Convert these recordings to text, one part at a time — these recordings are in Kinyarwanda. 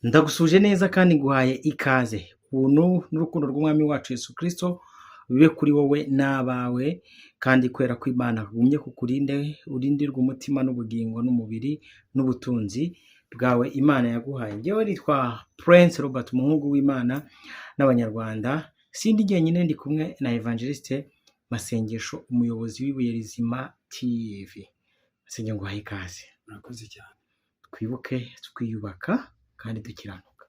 Ndagusuje neza kandi nguhaye ikaze. Ubuntu n'urukundo rw'Umwami wacu Yesu Kristo bibe kuri wowe n'abawe, kandi kubera ko Imana yagumye kukurinde, urindirwe umutima n'ubugingo n'umubiri n'ubutunzi bwawe Imana yaguhaye. Njyewe nitwa Prince Robert, umuhungu w'Imana n'Abanyarwanda. Sindi jyenyine, ndi kumwe na Evangeliste Masengesho, umuyobozi w'Ibuye Rizima TV. Masengesho, nguhaye ikaze. Murakoze cyane. Twibuke twiyubaka kandi dukiranuka.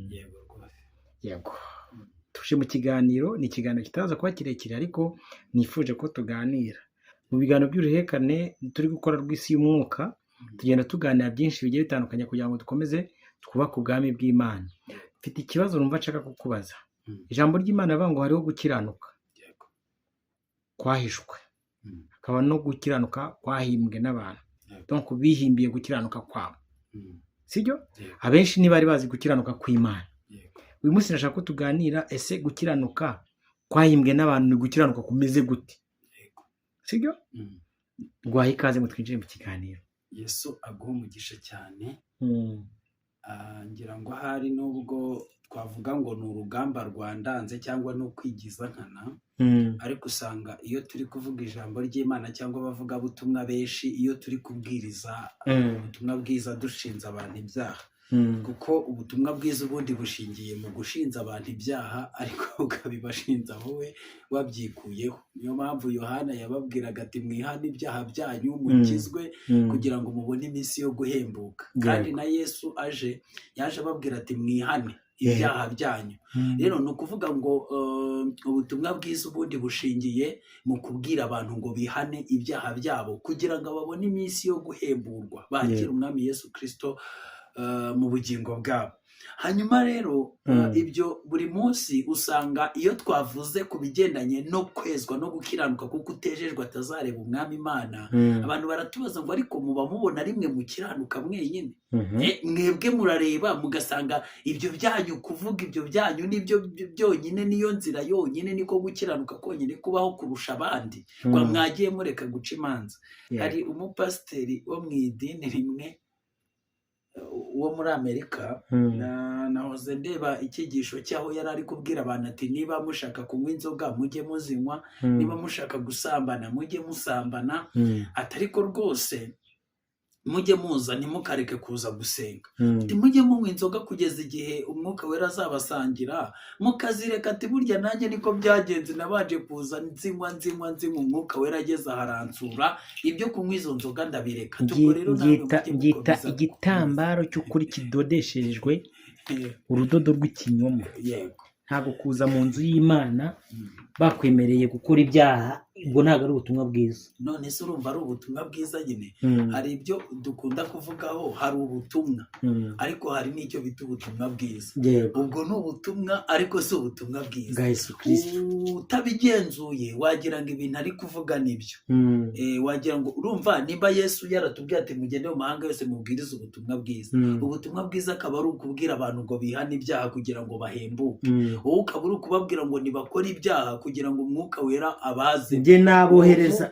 Yego rwose. Yego. Tuje mu kiganiro, ni ikiganiro kitaza kuba kirekire, ariko nifuje ko tuganira. Mu biganiro by'uruhekane turi gukora rw'isi y'umwuka, tugenda tuganira byinshi bigiye bitandukanye kugira ngo dukomeze twubake ubwami bw'Imana. Mfite ikibazo numva nshaka kukubaza. Ijambo ry'Imana rivuga ngo hariho gukiranuka Yego. kwahishwe, hakaba no gukiranuka kwahimbwe n'abantu. Yego. Donc bihimbiye gukiranuka kwabo. Sibyo? Yego. Abenshi ntibari bazi gukiranuka kw'Imana. Yego. Uyu munsi nashaka ko tuganira, ese gukiranuka kwahimbwe n'abantu ni gukiranuka kumeze gute? Yego. Sibyo? Guhaye ikaze ngo twinjire mu kiganiro. Yesu aguha umugisha cyane. Ngira ngo ahari nubwo twavuga ngo ni urugamba rwandanze cyangwa no kwigiza nkana, ariko usanga iyo turi kuvuga ijambo ry'Imana cyangwa abavugabutumwa benshi, iyo turi kubwiriza ubutumwa bwiza dushinze abantu ibyaha, kuko ubutumwa bwiza ubundi bushingiye mu gushinza abantu ibyaha, ariko ukabibashinza wowe wabyikuyeho. Niyo mpamvu Yohana yababwiraga ati mwihane ibyaha byanyu mukizwe kugira ngo mubone iminsi yo guhembuka. Kandi na Yesu yaje ababwira ati mwihane ibyaha byanyu. Rero ni ukuvuga ngo ubutumwa bwiza ubundi bushingiye mu kubwira abantu ngo bihane ibyaha byabo kugira ngo babone iminsi yo guhemburwa, bakira Umwami Yesu Kristo mu bugingo bwabo. Hanyuma rero ibyo buri munsi usanga iyo twavuze ku bigendanye no kwezwa no gukiranuka kuko utejejwe atazareba Umwami Imana, abantu baratubaza ngo ariko muba mubona rimwe mukiranuka mwenyine? Mwebwe murareba mugasanga ibyo byanyu, kuvuga ibyo byanyu nibyo byonyine, niyo nzira yonyine, niko gukiranuka konyine kubaho kurusha abandi, ngo mwagiye mureka guca imanza. Hari umupasiteri wo mu idini rimwe wo muri Amerika, nahoze ndeba icyigisho cyaho yari ari kubwira abantu ati niba mushaka kunywa inzoga mujye muzinywa, niba mushaka gusambana mujye musambana, atariko rwose mujye muza ntimukareke kuza gusenga. Mujye munywa inzoga kugeza igihe Umwuka Wera azabasangira, mukazireka. Ati burya nanjye niko byagenze, nabanje kuza nzinywa Umwuka Wera ageze aharansura, ibyo kunywa izo nzoga ndabireka. Ngita igitambaro cy'ukuri kidodeshejwe urudodo rw'ikinyoma. Yego. Ntabwo kuza mu nzu y'Imana bakwemereye gukora ibyaha, ubwo ntabwo ari ubutumwa bwiza. None se urumva ari ubutumwa bwiza nyine? Hari ibyo dukunda kuvugaho, hari ubutumwa, ariko hari n'icyo bita ubutumwa bwiza. Ubwo ni ubutumwa ariko si ubutumwa bwiza. Utabigenzuye wagira ngo ibintu ari kuvuga nibyo. Wagira ngo urumva nimba Yesu yaratubwiye ati mugende mu mahanga yose mubwirize ubutumwa bwiza, ubutumwa bwiza akaba ari ukubwira abantu ngo bihane ibyaha kugira ngo bahembuke. Wowe ukaba uri kubabwira ngo nibakore ibyaha kugira ngo Umwuka Wera abaze. Njye nabohereza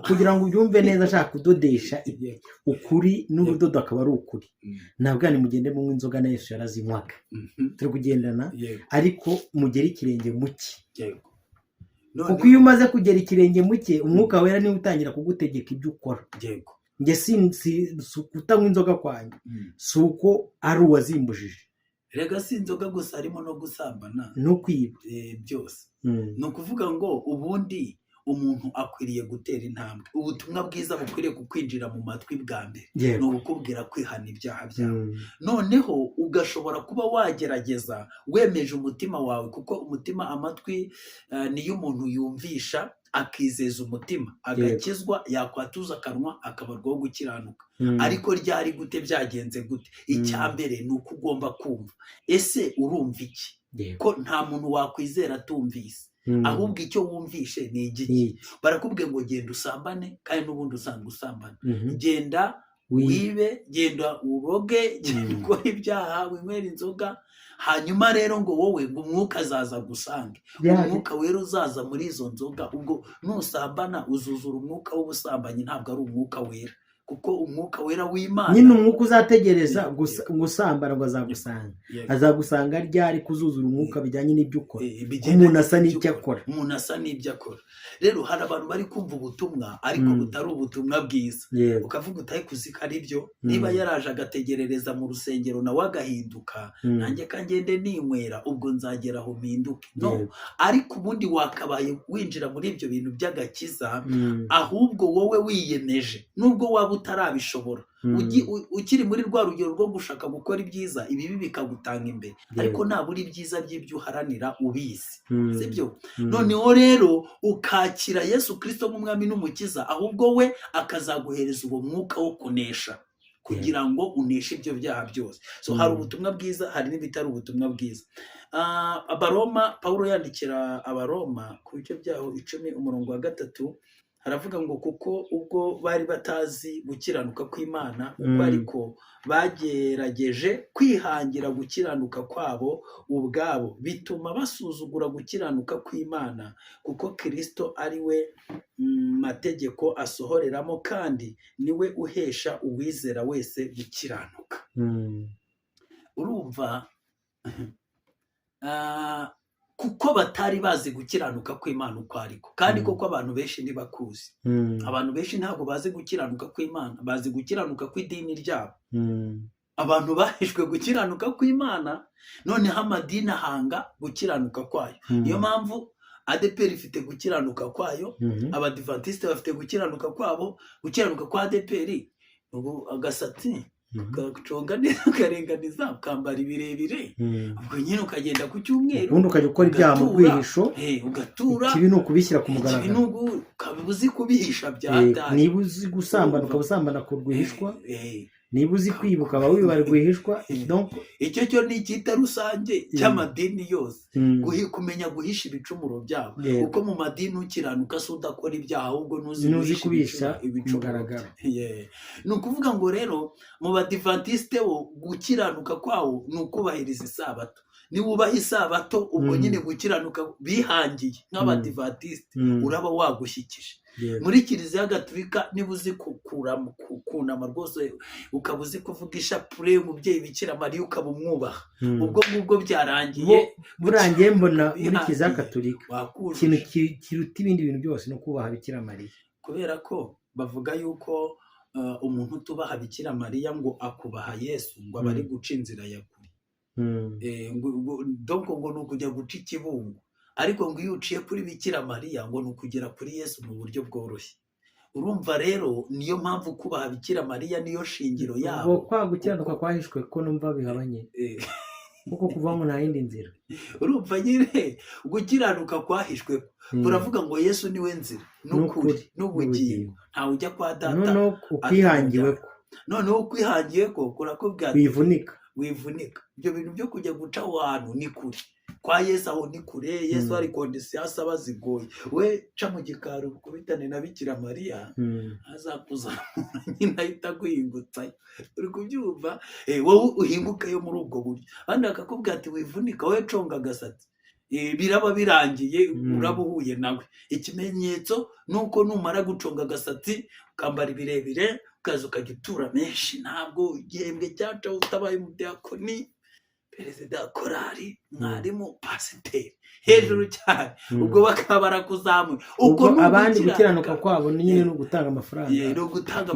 kugira ngo ubyumve neza, ashaka kudodesha ukuri n'urudodo akaba ari ukuri. Ntabwo mugende munywa inzoga na Yesu yarazinywaga, turi kugendana, ariko mugere ikirenge muke. Kuko iyo umaze kugera ikirenge muke, Umwuka Wera niwe utangira kugutegeka ibyo ukora. Njye si kutanywa inzoga kwanjye, si uko ari uwazimbujije. Rega si inzoga gusa, harimo no gusambana no kwiba, byose. Ni ukuvuga ngo ubundi umuntu akwiriye gutera intambwe. Ubutumwa bwiza bukwiriye kukwinjira mu matwi bwa mbere, ni ukukubwira kwihana ibyaha byawe. Noneho ugashobora kuba wagerageza wemeje umutima wawe, kuko umutima, amatwi niyo umuntu yumvisha akizeza umutima agakizwa, yakwatuza akanwa akabarwaho gukiranuka. Ariko ryari gute, byagenze gute? Icya mbere ni uko ugomba kumva. Ese urumva iki? Ko nta muntu wakwizera atumvise, ahubwo icyo wumvishe ni igiki. Barakubwiye ngo genda usambane, kandi n'ubundi usanzwe usambana. Genda wibe, genda uroge, genda ukora ibyaha, winywera inzoga. Hanyuma rero ngo wowe ngo Umwuka azaza gusange, Umwuka Wera uzaza muri izo nzoga. Ubwo nusambana uzuzura umwuka w'ubusambanyi, ntabwo ari Umwuka Wera. kuko umwuka wera w'Imana nyine umwuka uzategereza gusambana ngo azagusanga azagusanga ryari kuzuzura umwuka bijyanye n'ibyo ukora umuntu asa n'icyo akora rero hari abantu bari kumva ubutumwa ariko butari ubutumwa bwiza ukavuga utaye kuzika ari byo niba yaraje agategerereza mu rusengero nawe agahinduka nanjye kangende ninywera ubwo nzagera aho mpinduke no ariko ubundi wakabaye winjira muri ibyo bintu by'agakiza ahubwo wowe wiyemeje nubwo waba utarabishobora ukiri muri rwa rugero rwo gushaka gukora ibyiza ibibi bikagutanga imbere ariko ntabura ibyiza by'ibyo uharanira ubizi sibyo noneho rero ukakira Yesu Kristo nk'umwami n'umukiza ahubwo we akazaguhereza uwo mwuka wo kunesha kugira ngo uneshe ibyo byaha byose so hari ubutumwa bwiza hari n'ibitari ubutumwa bwiza Abaroma Pawulo yandikira Abaroma ku bice byaho 10:3 haravuga ngo kuko ubwo bari batazi gukiranuka kw'Imana ariko bagerageje kwihangira gukiranuka kwabo ubwabo bituma basuzugura gukiranuka kw'Imana kuko Kristo ari we mategeko asohoreramo kandi niwe uhesha uwizera wese gukiranuka urumva kuko batari bazi gukiranuka kw'Imana uko ariko kandi koko abantu benshi ntibakuzi abantu benshi ntabwo bazi gukiranuka kw'Imana bazi gukiranuka kw'idini ryabo abantu bahishwe gukiranuka kw'Imana noneho amadini ahanga gukiranuka kwayo niyo mpamvu ADPR ifite gukiranuka kwayo abadivantiste bafite gukiranuka kwabo gukiranuka kwa ADPR ubu agasatsi ugaconga neza ukarenganiza ukambara ibirebire ubwo nyine ukagenda ku cyumweru ubundi ukajya ukora ibyaha mu rwihisho ugatura ikibi ni ukubishyira ku mugaragaro ikibi ni ukaba uzi kubihisha byatari niba uzi gusambana ukaba usambana ku rwihishwa niba uzi kwibuka aba wibara rwihishwa icyo cyo ni icyita rusange cy'amadini yose kumenya guhisha ibicumuro byabo uko mu madini ukiranuka se udakora ibyaha ahubwo ntuzi kubisha ibicumuro ni ukuvuga ngo rero mu badivantiste wo gukiranuka kwawo ni ukubahiriza isabato niba ubaha isabato ubwo nyine gukiranuka bihangiye nk'abadivantiste uraba wagushyikije muri Kiliziya Gatolika niba uzi kunama rwose ukaba uzi kuvuga ishapure umubyeyi Bikira Mariya ukaba umwubaha ubwo ngubwo burangiye mbona muri Kiliziya Gatolika ikintu kiruta ibindi bintu byose no kubaha Bikira Mariya kubera ko bavuga yuko umuntu utubaha Bikira Mariya ngo akubaha Yesu ngo aba ari guca inzira ya kure ngo ni ukujya guca ikibungo ariko ngo iyo uciye kuri Bikira Mariya ngo ni ukugera kuri Yesu mu buryo bworoshye urumva rero niyo mpamvu kubaha Bikira Mariya niyo shingiro yabo kwa gukiranuka kwahishwe ko numva bihabanye kuko kuvamo nta yindi nzira urumva nyine gukiranuka kwahishwe turavuga ngo Yesu niwe nzira n'ukuri n'ubugingo ntawe ujya kwa data noneho ukwihangiwe ko kurakubwira wivunika ibyo bintu byo kujya guca ahantu ni kure kwa Yesu aho ni kure Yesu ari kondisiyo asaba zigoye we ca mu gikari ukubitane na Bikira Mariya azakuzamura nyine ahita guhingutsayo uri kubyumva wowe uhingukeyo muri ubwo buryo kandi akakubwira ati wivunika we conga agasatsi biraba birangiye uraba uhuye nawe ikimenyetso nuko numara guconga agasatsi ukambara ibirebire ukaza ukajya utura menshi ntabwo igihembwe cyaca utabaye umudiyakoni perezida wa korali mwarimu pasiteri hejuru cyane ubwo bakaba barakuzamuye ubwo abandi gukiranuka kwabo ni nyine no gutanga amafaranga iyo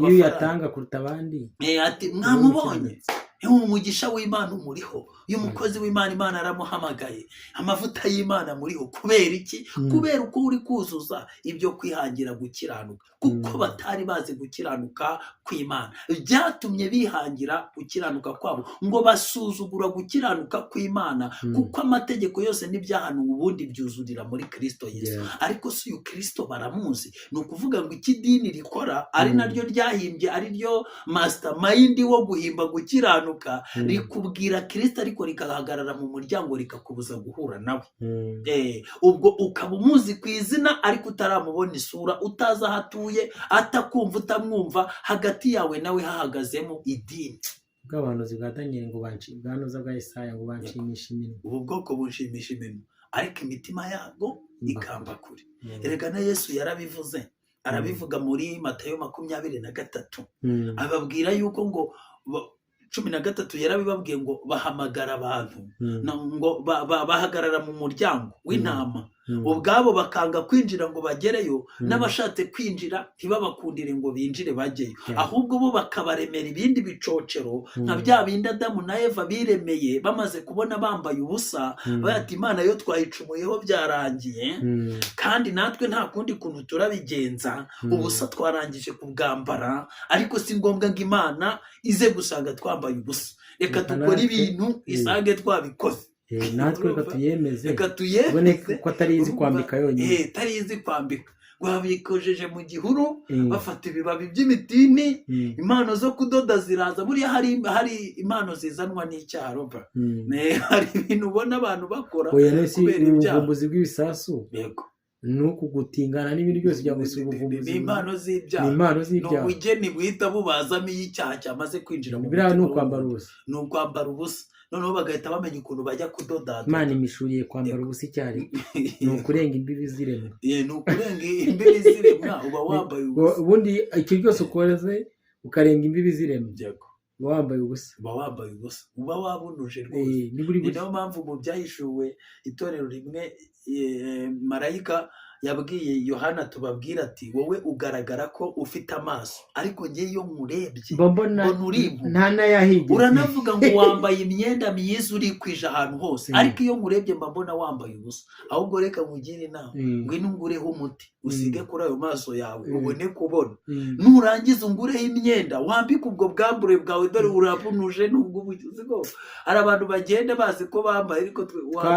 uyatanga kuruta abandi ati mwamubonye umugisha w'Imana umuriho uyu mukozi w'Imana Imana aramuhamagaye amavuta y'Imana muriho kubera iki kubera uko uri kuzuza ibyo kwihangira gukiranuka kuko batari bazi gukiranuka kw'Imana byatumye bihangira gukiranuka kwabo ngo basuzugura gukiranuka kw'Imana kuko amategeko yose n'ibyahanuwe ubundi byuzurira muri Kristo Yesu ariko si uyu Kristo baramuzi ni ukuvuga ngo iki dini rikora ari naryo ryahimbye ari ryo mastermind wo guhimba gukiranuka rikubwira Kristo ariko rikahagarara mu muryango rikakubuza guhura nawe ubwo ukaba umuzi ku izina ariko utaramubona isura utaza hatuye atakumva utamwumva hagati yawe nawe hahagazemo idini bw'abahanuzi bwa Daniel ngo bwanuza bwa Yesaya ngo banshimisha iminwa ubu bwoko bunshimisha iminwa ariko imitima yabo ikamba kure erega na Yesu yarabivuze arabivuga muri Matayo 23 ababwira yuko ngo 13 yarabibabwiye ngo bahamagara abantu ngo bahagarara mu muryango w'intama ubwabo bakanga kwinjira ngo bagereyo n'abashatse kwinjira ntibabakundire ngo binjire bajyeyo ahubwo bo bakabaremera ibindi bicocero nka bya bindi Adamu na Eva biremeye bamaze kubona bambaye ubusa bati Imana yo twayicumuyeho byarangiye kandi natwe nta kundi kuntu turabigenza ubusa twarangije kubwambara ariko si ngombwa ngo Imana ize gusanga twambaye ubusa reka dukora ibintu isange twabikoze natwe reka tuyemeze ko atari izi kwambika yonyine atari izi kwambika wabikojeje mu gihuru bafata ibibabi by'imitini impano zo kudoda ziraza buriya hari impano zizanwa n'icyaha roba hari ibintu ubona abantu bakora kubera ubuvumbuzi bw'ibisasu nuko gutingana n'ibindi byose bya gusa ubuvumbuzi impano z'ibyaha no bugeni bwita bubazamo icyaha cyamaze kwinjira mu biriya ni ukwambara ubusa noneho bagahita bamenya ukuntu bajya kudoda Imana imishuriye kwambara ubusa icyari ni ukurenga imbibi z'iremwa ni ukurenga imbibi z'iremwa uba wambaye ubusa ubundi iki byose ukoze ukarenga imbibi z'iremwa uba wambaye ubusa uba wabunuje rwose ni nayo mpamvu mu byahishuwe itorero rimwe marayika yabwiye Yohana tubabwira ati wowe ugaragara ko ufite amaso ariko njye iyo murebye mbona nta nayahigeze uranavuga ngo wambaye imyenda myiza uri kwija ahantu hose ariko iyo murebye mbona wambaye ubusa ahubwo reka nkugire inama ngwino ungureho umuti usige kuri ayo maso yawe ubone kubona nurangiza ungureho imyenda wambike ubwo bwambure bwawe dore urabunuje nubwo ubuzi bwo hari abantu bagenda bazi ko bambaye ariko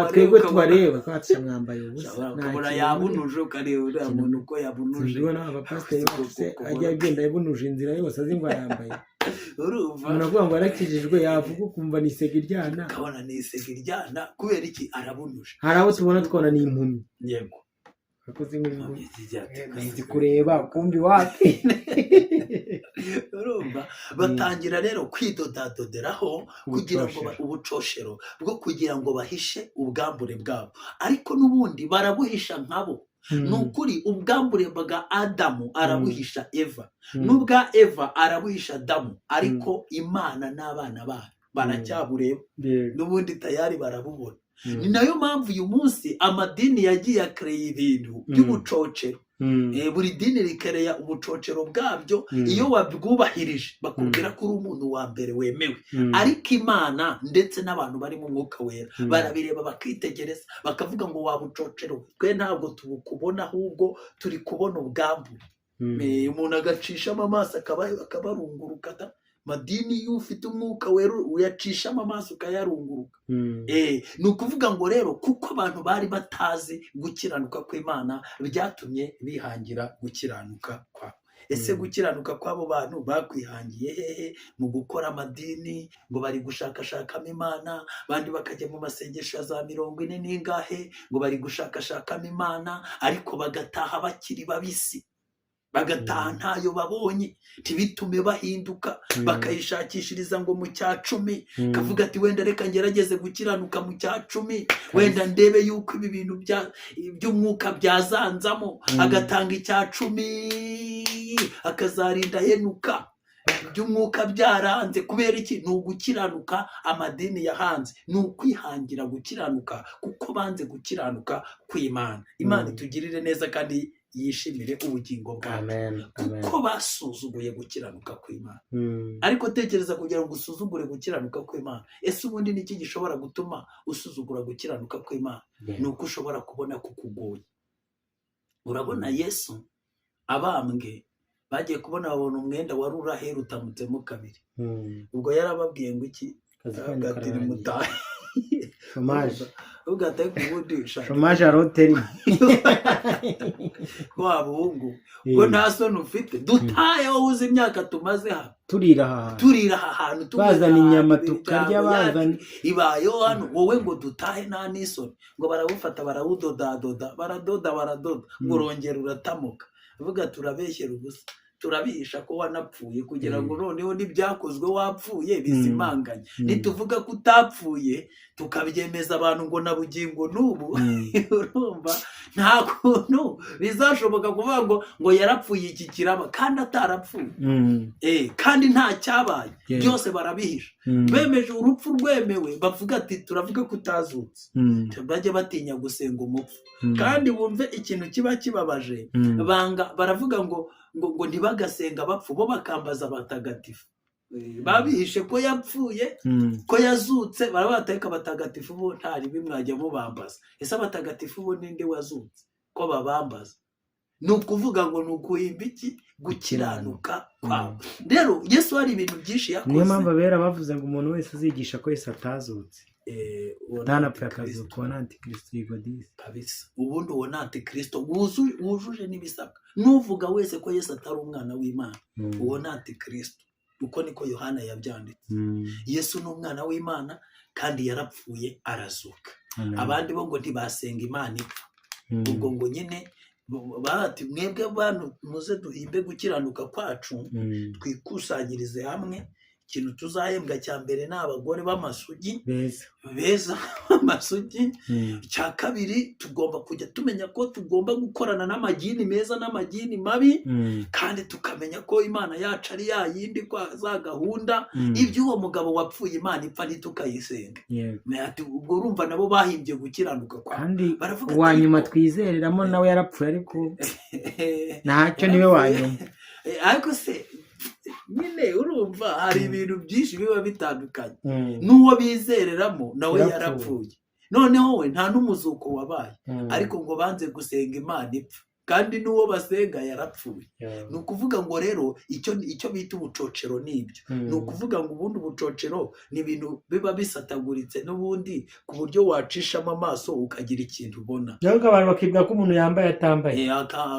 twebwe tubareba twatse mwambaye ubusa ukabona yabunuje ukareba uriya muntu uko yabunuje ubona abapasiteri bose ajya agenda yabunuje inzira yose azi ngo yambaye urumva unavuga ngo arakijijwe yavuga ukumva ni isega iryana kabona ni isega iryana kubera iki arabunuje hari abo tubona twona ni impumyi yego akoze nk'ibintu nzi kureba kumbi wapi urumva batangira rero kwidodadoderaho kugira ngo ubucoshero bwo kugira ngo bahishe ubwambure bwabo ariko n'ubundi barabuhisha nkabo nukuri ubwambure bwa Adamu arabuhisha Eva n'ubwa Eva arabuhisha Adamu ariko Imana n'abana bayo baracyabureba n'ubundi tayari barabubona ni nayo mpamvu uyu munsi amadini yagiye akreye ibintu by'ubucocero buri dini rikereya ubucocero bwabyo iyo wabwubahirije bakubwira ko uri umuntu wa mbere wemewe ariko Imana ndetse n'abantu bari mu mwuka wera barabireba bakitegereza bakavuga ngo wabucocero twe ntabwo tubukubona ahubwo turi kubona ubwambure umuntu agacishamo amaso akabarunguruka madini iyo ufite umwuka wera uyacishamo amaso ukayarunguruka ni ukuvuga ngo rero kuko abantu bari batazi gukiranuka kw'Imana byatumye bihangira gukiranuka kwabo ese gukiranuka kw'abo bantu bakwihangiye hehe mu gukora amadini ngo bari gushakashakamo Imana bandi bakajya mu masengesho ya za 40 n'ingahe ngo bari gushakashakamo Imana ariko bagataha bakiri babisi bagataha ntayo babonye ntibitume bahinduka bakayishakishiriza ngo mu cya 10 kavuga ati wenda reka ngerageze gukiranuka mu cya 10 wenda ndebe yuko ibi bintu by'umwuka byazanzamo agatanga icya 10 akazarinda henuka by'umwuka byaranze kubera iki ni ugukiranuka amadini yahanze ni ukwihangira gukiranuka kuko banze gukiranuka kw'Imana Imana itugirire neza kandi yishimire ubugingo bwacu kuko basuzuguye gukiranuka kw'Imana ariko tekereza kugira ngo usuzugure gukiranuka kw'Imana ese ubundi niki gishobora gutuma usuzugura gukiranuka kw'Imana ni uko ushobora kubona kukugoye urabona Yesu abambwe bagiye kubona babona umwenda wari urahera utamutsemo kabiri ubwo yarababwiye ngo iki gatiri mutahe shomaje ugataye kubudisha shomaje aroteri kwa bungu ngo nta soni ufite dutaye wowe uzi imyaka tumaze hano turira aha hantu bazana inyama tukarya bazana ibayo hano wowe ngo dutahe nta n'isoni ngo barabufata barawudodadoda baradoda ngo urongera uratamuka uvuga turabeshyera ubusa turabihisha ko wanapfuye kugira ngo noneho n'ibyakozwe wapfuye bizimanganye. Nituvuga ko utapfuye tukabyemeza abantu ngo na bugingo n'ubu urumva nta kuntu bizashoboka kuvuga ngo yarapfuye iki kiraba kandi atarapfuye. Kandi nta cyabaye, byose barabihisha. Bemeje urupfu rwemewe bavuga ati turavuga ko utazutse, bajye batinya gusenga umupfu. Kandi wumve ikintu kiba kibabaje, baravuga ngo ntibagasenga abapfu, bo bakambaza abatagatifu. Babihishe ko yapfuye, ko yazutse, barabatarika abatagatifu bo ntari bimwajya mubambaza. Ese abatagatifu bo ninde wazutse ko babambaza? Ni ukuvuga ngo ni ukuhimba iki? Gukiranuka kwawe. Rero Yesu hari ibintu byinshi yakoze. Niyo mpamvu abera bavuze ngo umuntu wese uzigisha ko Yesu atazutse ntanapfuye akazuka, uwo ni antikristo yigodise kabisa. Ubundi uwo ni antikristo wujuje n'ibisabwa. N'uvuga wese ko Yesu atari umwana w'Imana, uwo ni antikristo. Uko niko Yohana yabyanditse. Yesu ni umwana w'Imana kandi yarapfuye arazuka. Abandi bo ngo ntibasenga Imana ipfa. Ubwo ngo nyine bati mwebwe abantu muze duhimbe gukiranuka kwacu, twikusanyirize hamwe. Ikintu tuzahembwa cya mbere ni abagore b'amasugi beza amasugi. Cya kabiri tugomba kujya tumenya ko tugomba gukorana n'amagini meza n'amagini mabi, kandi tukamenya ko Imana yacu ari yayindi kwa za gahunda. Iby'uwo mugabo wapfuye Imana ipfa ntitukayisenga. Ubwo urumva nabo bahimbye gukiranuka kwa, kandi wa nyuma twizereramo nawe yarapfuye ariko ntacyo niwe wa nyuma. Ariko se nyine urumva hari ibintu byinshi biba bitandukanye. N'uwo bizereramo nawe yarapfuye, noneho we nta n'umuzuko wabaye, ariko ngo banze gusenga Imana ipfa, kandi n'uwo basenga yarapfuye. Ni ukuvuga ngo rero icyo bita ubucocero n'ibyo. Ni ukuvuga ngo ubundi ubucocero ni ibintu biba bisataguritse n'ubundi ku buryo wacishamo amaso ukagira ikintu ubona. Cyangwa abantu bakibwira ko umuntu yambaye atambaye,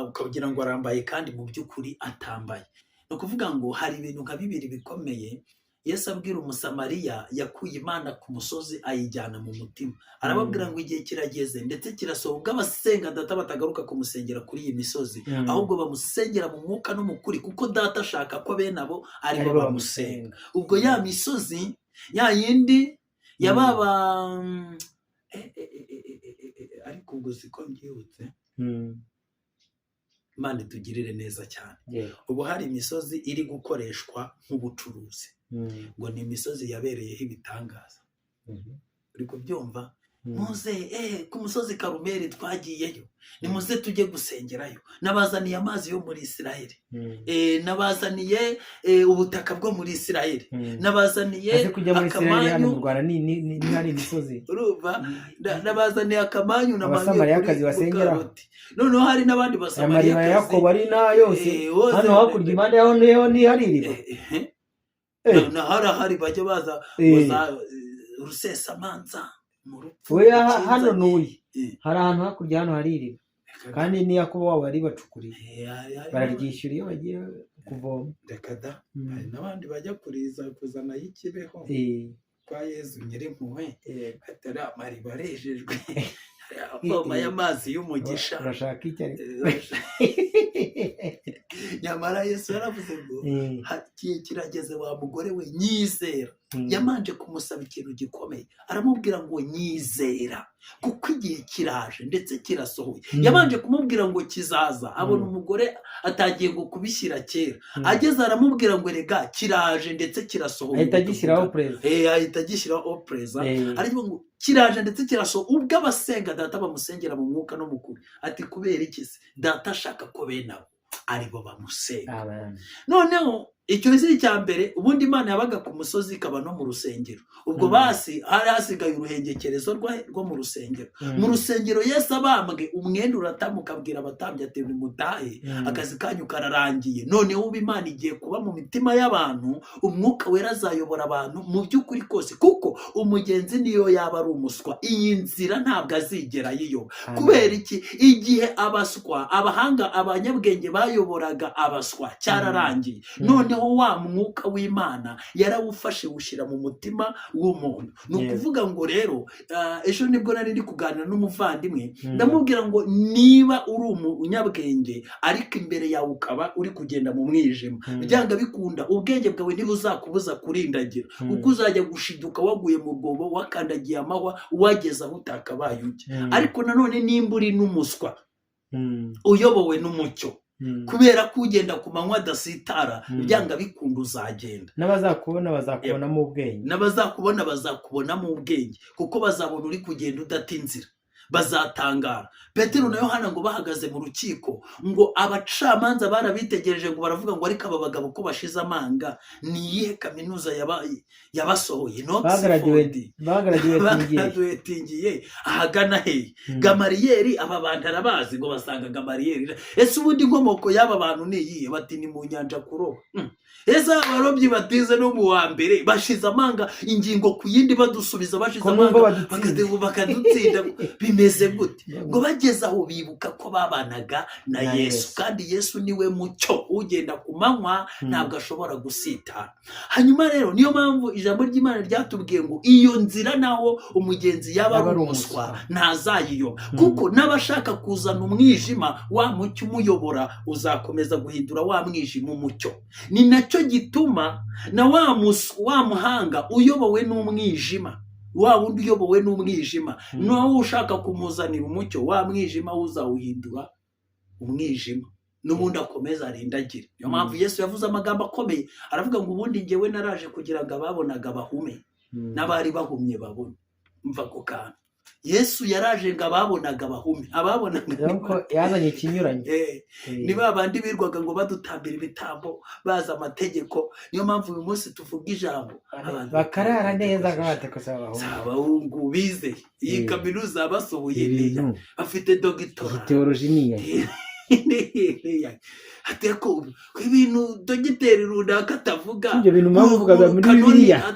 ukagira ngo arambaye kandi mu by'ukuri atambaye. Ni ukuvuga ngo hari ibintu nka bibiri bikomeye Yesu abwira umusamariya yakuye Imana ku musozi ayijyana mu mutima. Arababwira ngo igihe kirageze ndetse kirasohoka ubwo abasenga Data batagaruka kumusengera kuri iyi misozi, ahubwo bamusengera mu mwuka no mu kuri, kuko Data ashaka ko bene abo aribo bamusenga. Ubwo ya misozi ya yindi yababa ariko ubwo siko mbyibutse. Imana itugirire neza cyane. Ubu hari imisozi iri gukoreshwa nk'ubucuruzi, ngo ni imisozi yabereyeho ibitangaza. Uri kubyumva? Muze ku musozi Karumeli twagiyeyo, nimuze tujye gusengerayo. Nabazaniye amazi yo muri Isiraheli, nabazaniye ubutaka bwo muri Isiraheli, nabazaniye akamanyu. Mu Rwanda ni hari imisozi, urumva? Nabazaniye akamanyu n'abasamariyakazi basengeraho. Noneho hari n'abandi basamariyakazi, amariba ya Yakobo ari na yose hano hakurya impande yaho ni hari iriba. Na hari bajya baza Rusesamanza mu rupfu. Oya hano nuyi hari ahantu hakurya, hano hari iriba, kandi ni Yakobo wabo bari bacukuriye, bararyishyura iyo bagiye kuvoma. Reka da, hari n'abandi bajya kuzana y'ikibeho kwa Yezu Nyirimpuhwe, hatari amariba arejejwe avoma y'amazi y'umugisha. Urashaka iki ariko? Nyamara Yesu yaravuze ngo igihe kirageze wa mugore we nyizera. Yamanje kumusaba ikintu gikomeye, aramubwira ngo nyizera kuko igihe kiraje ndetse kirasohoye. Yamanje kumubwira ngo kizaza, abona umugore atagiye ngo kubishyira kera. Ageze aramubwira ngo rega kiraje ndetse kirasohoye. Ahita agishyiraho preza. Ahita agishyiraho preza. Ariko ngo kiraje ndetse kirasohoye. Ubwo abasenga Data bamusengera mu mwuka no mu kuri. Ati kubera iki se? Data ashaka ko bene abo aribo bamusenga. Noneho icyo ni icya mbere. Ubundi Imana yabaga ku musozi ikaba no mu rusengero. Ubwo basi hari hasigaye uruhengekerezo rwo mu rusengero. Mu rusengero Yesu abambwe umwenda uratamuka, abwira abatambyi ati nimutahe, akazi kanyu kararangiye. Noneho ubu Imana igiye kuba mu mitima y'abantu, umwuka wera azayobora abantu mu by'ukuri kose, kuko umugenzi niyo yaba ari umuswa iyi nzira ntabwo azigera yiyoba. Kubera iki? Igihe abaswa, abahanga, abanyabwenge bayoboraga abaswa cyararangiye. Noneho noneho wa mwuka w'Imana yarawufashe wushyira mu mutima w'umuntu. Ni ukuvuga ngo rero ejo nibwo nari ndi kuganira n'umuvandimwe ndamubwira ngo niba uri umunyabwenge ariko imbere yawe ukaba uri kugenda mu mwijima, byanga bikunda ubwenge bwawe ntibuzakubuza kurindagira, kuko uzajya gushiduka waguye mu rwobo wakandagiye amahwa wageze aho utakabaye ujya. Ariko nanone nimba uri n'umuswa uyobowe n'umucyo, kubera ko ugenda ku manywa adasitara, byanga bikunda uzagenda. N'abazakubona bazakubonamo ubwenge, n'abazakubona bazakubonamo ubwenge, kuko bazabona uri kugenda udata inzira, bazatangara. Petero na Yohana ngo bahagaze mu rukiko, ngo abacamanza barabitegereje ngo baravuga ngo ariko aba bagabo ko bashize amanga, ni iyihe kaminuza yabasohoye? Bagaraduwetingiye ahagana hehe? Gamariyeri. Aba bantu arabazi ngo basanga Gamariyeri. Ese ubundi inkomoko y'aba bantu ni iyihe? Bati ni mu nyanja kuroba. Ese abarobyi batize no mu wa mbere bashize amanga ingingo ku yindi badusubiza bashize amanga bakadutsinda. Bimeze gute? Ngo bageze aho bibuka ko babanaga na Yesu, kandi Yesu niwe mucyo ugenda ku manywa, ntabwo ashobora gusitara. Hanyuma rero niyo mpamvu ijambo ry'Imana ryatubwiye ngo iyo nzira naho umugenzi yaba ari umuswa ntazayiyoba, kuko n'abashaka kuzana umwijima wa mucyo umuyobora uzakomeza guhindura wa mwijima umucyo. Ni nacyo gituma na wa muhanga uyobowe n'umwijima, wa wundi uyobowe n'umwijima, nawe ushaka kumuzanira umucyo, wa mwijima uzawuhindura umwijima, n'ubundi akomeza arindagire. Niyo mpamvu Yesu yavuze amagambo akomeye, aravuga ngo ubundi njyewe naraje kugira ngo ababonaga bahume n'abari bahumye babone. Mva ko kantu Yesu yaraje ngo ababonaga bahume, ababonaga yazanye ikinyuranye. Ni babandi birwaga ngo badutambira ibitambo baza amategeko. Niyo mpamvu uyu munsi tuvuga ijambo bakarara neza abahungu bize iyi kaminuza basohoye neza, afite dogitora teolojiya. Ateko ibintu dogiteri runaka atavuga, ibyo bintu mpavugaga muri Bibiliya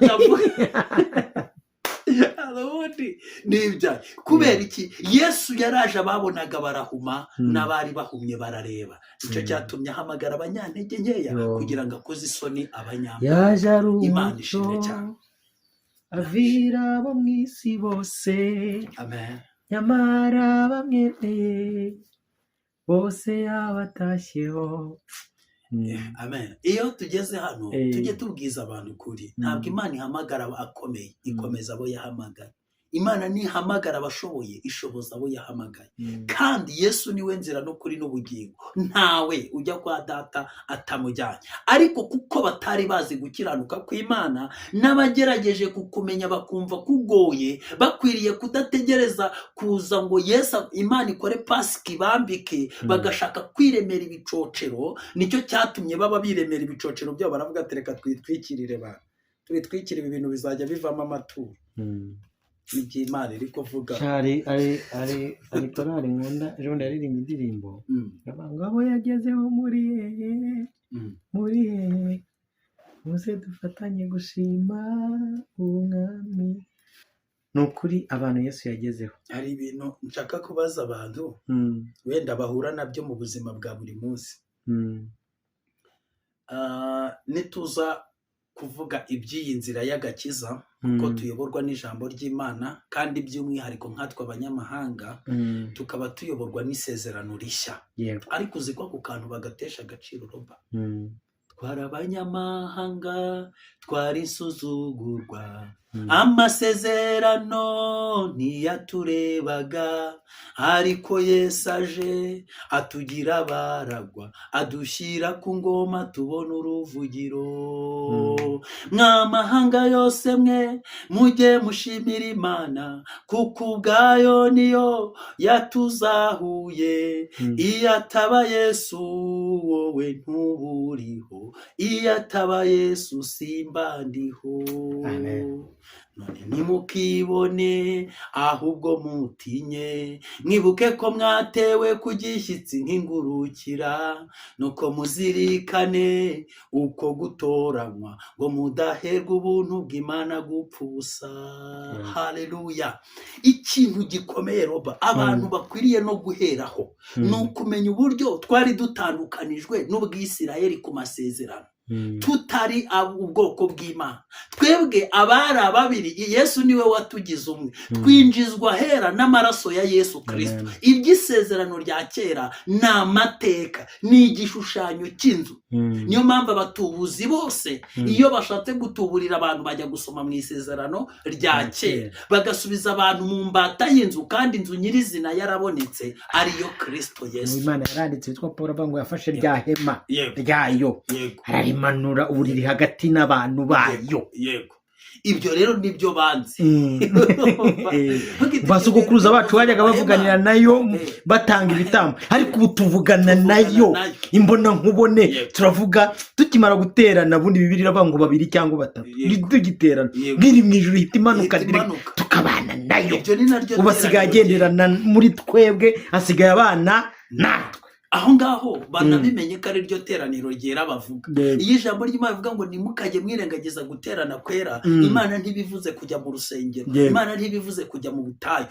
nibya. Kubera iki? Yesu yaraje ababonaga barahuma n'abari bahumye barareba. Icyo cyatumye ahamagara abanyantege nkeya kugira ngo akoze isoni abanyamahanga. Yaje ari Imana ishimwe cyane. Avira abo mu isi bose, Amen. Nyamara bamwemeye bose yabatashyeho. Amen. Iyo tugeze hano tujye tubwiza abantu kuri. Ntabwo Imana ihamagara akomeye, ikomeza abo yahamagaye. Imana nihamagara abashoboye ishoboza abo yahamagaye. Kandi Yesu niwe nzira no kuri n'ubugingo, ntawe ujya kwa data atamujyanye. Ariko kuko batari bazi gukiranuka kw'Imana, n'abagerageje kukumenya bakumva kugoye, bakwiriye kudategereza kuza ngo Yesu Imana ikore Pasika ibambike, bagashaka kwiremera ibicocero. Nicyo cyatumye baba biremera ibicocero byabo, baravuga ati reka twitwikirire abantu, twitwikire ibi bintu bizajya bivamo amaturo. Igihe Imana iri kuvuga ari korali nkunda ejo ndaririmba indirimbo ngo abo yagezeho muri muze dufatanye gushima umwami. Ni ukuri abantu Yesu yagezeho. Hari ibintu nshaka kubaza abantu wenda bahura nabyo mu buzima bwa buri munsi. Nituza kuvuga iby'iyi nzira y'agakiza, kuko tuyoborwa n'ijambo ry'Imana, kandi by'umwihariko nkatwe abanyamahanga tukaba tuyoborwa n'isezerano rishya. Ariko uzi ko ku kantu bagatesha agaciro roba. Twari abanyamahanga, twari insuzugurwa, amasezerano ntiyaturebaga, ariko Yesu aje atugira abaragwa, adushyira ku ngoma tubona uruvugiro. Mw'amahanga yose mwe mujye mushimira Imana, kuko ubwayo niyo yatuzahuye. Iyo ataba Yesu wowe ntuburiho, iyo ataba Yesu simba ndiho. None ntimukibone ahubwo mutinye, mwibuke ko mwatewe ku gishyitsi nk'ingurukira, nuko muzirikane uko gutoranywa, ngo mudaherwa ubuntu bw'Imana gupfusa. Haleluya. Ikintu gikomeye roba abantu bakwiriye no guheraho ni ukumenya uburyo twari dutandukanijwe n'Ubwisirayeli ku masezerano. tutari ubwoko bw'Imana. Twebwe abari ababiri, Yesu niwe watugize umwe, twinjizwa hera n'amaraso ya Yesu Kristo. Iby'isezerano rya kera ni amateka, ni igishushanyo cy'inzu. Niyo mpamvu abatubuzi bose iyo bashatse gutuburira abantu bajya gusoma mu isezerano rya kera, bagasubiza abantu mu mbata y'inzu, kandi inzu nyirizina yarabonetse ariyo Kristo Yesu. Imana yaranditse witwa Paul avuga ngo yafashe rya hema ryayo ararimanura, ubu riri hagati n'abantu bayo. Yego, ibyo rero nibyo banze. Basukuruza bacu bajyaga bavuganira nayo batanga ibitambo, ariko ubu tuvugana nayo imbona nkubone. Turavuga tukimara guterana, bundi Bibiliya iravuga ngo 2 cyangwa 3 tugiterana biri mu ijuru ihita imanuka tukabana nayo. Ubu asigaye agenderana muri twebwe, asigaye abana natwe. Aho ngaho banabimenye ko ari ryo teraniro ryera bavuga. Iyo ijambo ry'Imana rivuga ngo nimukajye mwirengagiza guterana kwera, Imana ntibivuze kujya mu rusengero, Imana ntibivuze kujya mu butayu.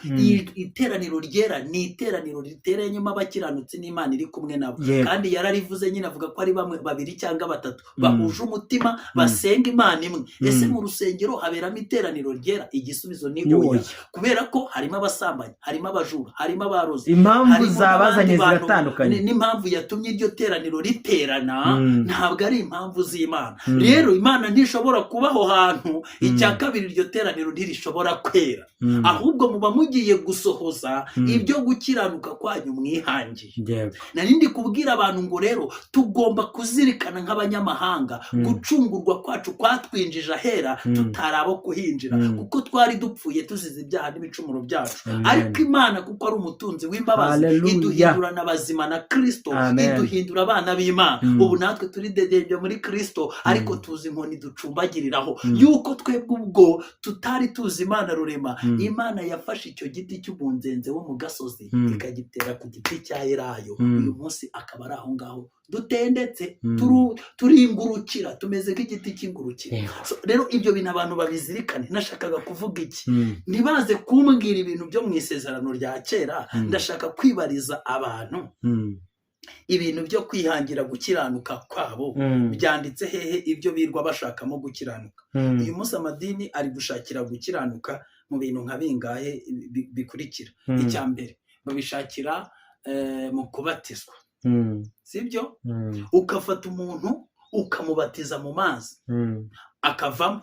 Iteraniro ryera ni iteraniro riteranyemo abakiranutsi n'Imana iri kumwe nabo. Kandi yararivuze nyine avuga ko ari bamwe 2 cyangwa 3 bahuje umutima basenga Imana imwe. Ese mu rusengero haberamo iteraniro ryera? Igisubizo ni oya, kubera ko harimo abasambanyi, harimo abajura, harimo abarozi. Impamvu zabazanye ziratandukanye. N'impamvu yatumye iryo teraniro riterana ntabwo ari impamvu z'Imana. Rero Imana ntishobora kubaho hantu. Icya kabiri, iryo teraniro ntirishobora kwera, ahubwo muba mugiye gusohoza ibyo gukiranuka kwanyu mwihangiye. Narindi kubwira abantu ngo rero tugomba kuzirikana nk'abanyamahanga gucungurwa kwacu kwatwinjije ahera tutarabo kuhinjira, kuko twari dupfuye tuzize ibyaha n'ibicumuro byacu. Ariko Imana kuko ari umutunzi w'imbabazi, iduhindura n'abazima na Kristo, iduhindura abana b'Imana. Ubu natwe turi dedembye muri Kristo, ariko tuzi inkoni ducumbagiriraho, yuko twebwe ubwo tutari tuzi Imana rurema. Imana yafashe icyo giti cy'umunzenze wo mu gasozi ikagitera ku giti cya Elayo. Uyu munsi akaba ari aho ngaho dutendetse, turingurukira, tumeze nk'igiti cy'ingurukira. Rero ibyo bintu abantu babizirikane. Nashakaga kuvuga iki? Ntibaze kumbwira ibintu byo mu isezerano rya kera. Ndashaka kwibariza abantu ibintu byo kwihangira gukiranuka kwabo byanditse hehe ibyo birwa bashakamo gukiranuka? Uyu munsi amadini ari gushakira gukiranuka mu bintu nka bingahe bikurikira. Icya mbere, babishakira mu kubatizwa, sibyo? Ukafata umuntu ukamubatiza mu mazi akavamo,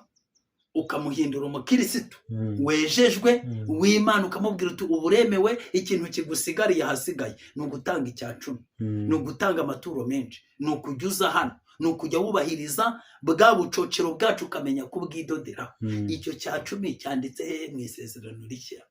ukamuhindura umukirisitu wejejwe w'Imana, ukamubwira uti uburemewe, ikintu kigusigariye ahasigaye ni ugutanga icya 10, ni ugutanga amaturo menshi, ni ukujya hano, ni ukujya wubahiriza bwa bucocero bwacu ukamenya kubwidoderaho. Icyo cya 10 cyanditse hehe mu isezerano rishya?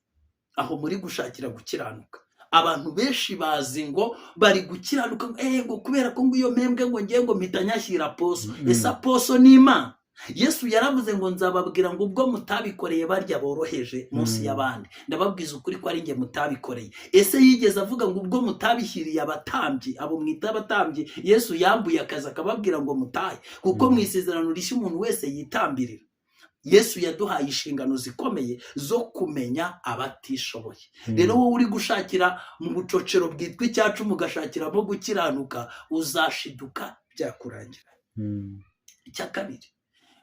Aho muri gushakira gukiranuka. Abantu benshi bazi ngo bari gukiranuka ngo kubera ko ngo iyo mpembwe ngo ngiye ngo mpita nyashyira poso. Ese poso ni Imana? Yesu yaravuze ngo nzababwira ngo ubwo mutabikoreye barya boroheje munsi y'abandi, ndababwiza ukuri ko ari nge mutabikoreye. Ese yigeze avuga ngo ubwo mutabishyiriye abatambyi, abo mwita abatambyi Yesu yambuye akazi akababwira ngo mutahe? Kuko mu isezerano rishya umuntu wese yitambirira. Yesu yaduhaye inshingano zikomeye zo kumenya abatishoboye. Rero wowe uri gushakira mu bucocero bwitwa icyacu mugashakiramo gukiranuka, uzashiduka byakurangira. Icya kabiri,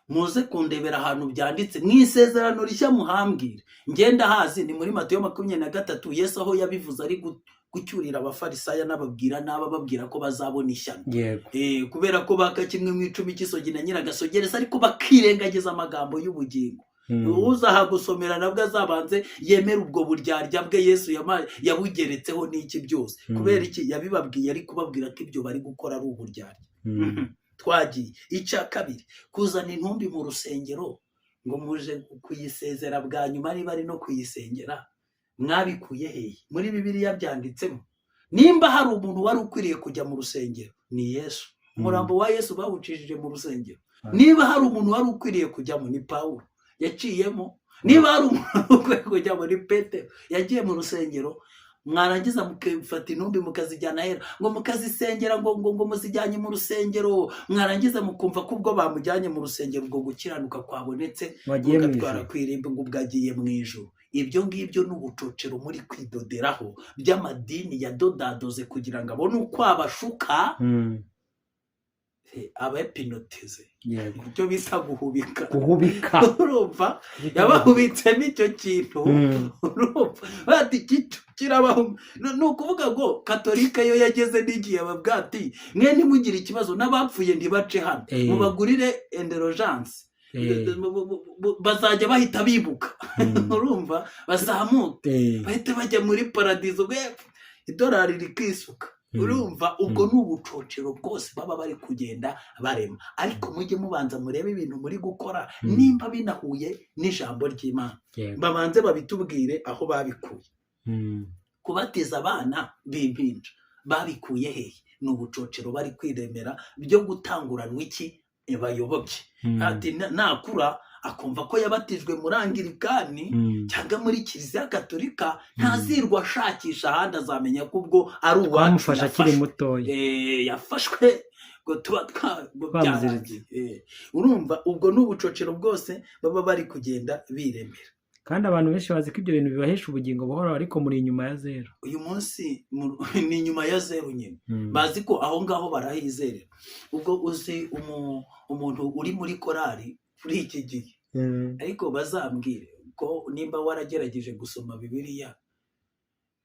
muze kundebera ahantu byanditse mu isezerano rishya muhambwire. Ngenda hazi ni muri Matayo 23. Yesu aho yabivuze ari gucyurira abafarisayo n'ababwira babwira ko bazabona ishyano. Kubera ko baka kimwe mu 10 cy'isogi na nyiragasogereza, ariko bakirengagiza amagambo y'ubugingo. Uzaha gusomera nabwo azabanze yemera ubwo buryarya bwe Yesu yabugeretseho n'iki byose. Kubera iki yabibabwiye? Ari kubabwira ko ibyo bari gukora ari uburyarya. Twagiye. Icya kabiri, kuzana intumbi mu rusengero ngo muje kuyisezera bwa nyuma, niba ari no kuyisengera, mwabikuye hehe? Muri Bibiliya byanditsemo. Nimba hari umuntu wari ukwiriye kujya mu rusengero ni Yesu. Umurambo wa Yesu bawucishije mu rusengero. Niba hari umuntu wari ukwiriye kujyamo ni Pawulo, yaciyemo. Niba hari umuntu ukwiriye kujyamo ni Petero, yagiye mu rusengero. Mwarangiza mukafata intumbi mukazijyana hera ngo mukazisengera ngo muzijyanye mu rusengero. Mwarangiza mukumva ko ubwo bamujyanye mu rusengero ubwo gukiranuka kwabonetse, mugatwara kwirimba ngo bwagiye mu ijuru. Ibyo ngibyo n'ubucocero muri kwidoderaho by'amadini yadodadoze kugira ngo abone uko abashuka. aba epinotize yego icyo bita guhubika urumva yabahubitsemo icyo kintu urumva bati kirabaho ni ukuvuga ngo katolika yo yageze n'igihe ababwira ati mwe ntimugire ikibazo n'abapfuye ntibace hano mubagurire enderojanse bazajya bahita bibuka urumva bazamuke bahita bajya muri paradizo idolari rikisuka urumva ubwo ni ubucocero bwose baba bari kugenda barema ariko mujye mubanza murebe ibintu muri gukora nimba binahuye n'ijambo ry'Imana babanze babitubwire aho babikuye kubatiza abana b'impinja babikuye hehe ni ubucocero bari kwiremera byo gutanguranwa iki bayoboke ati nakura akumva ko yabatijwe muri angirikani cyangwa muri kiliziya gatolika ntazirwa ashakisha ahandi azamenya ko ubwo ari uwamufasha akiri mutoya yafashwe ngo tuba byarangiye urumva ubwo ni ubucocero bwose baba bari kugenda biremera kandi abantu benshi bazi ko ibyo bintu bibahesha ubugingo buhoraho ariko muri inyuma ya zero uyu munsi ni inyuma ya zero nyine bazi ko aho ngaho barahizerera ubwo uzi umuntu uri muri korari kuri iki gihe ariko bazambwire ko nimba waragerageje gusoma Bibiliya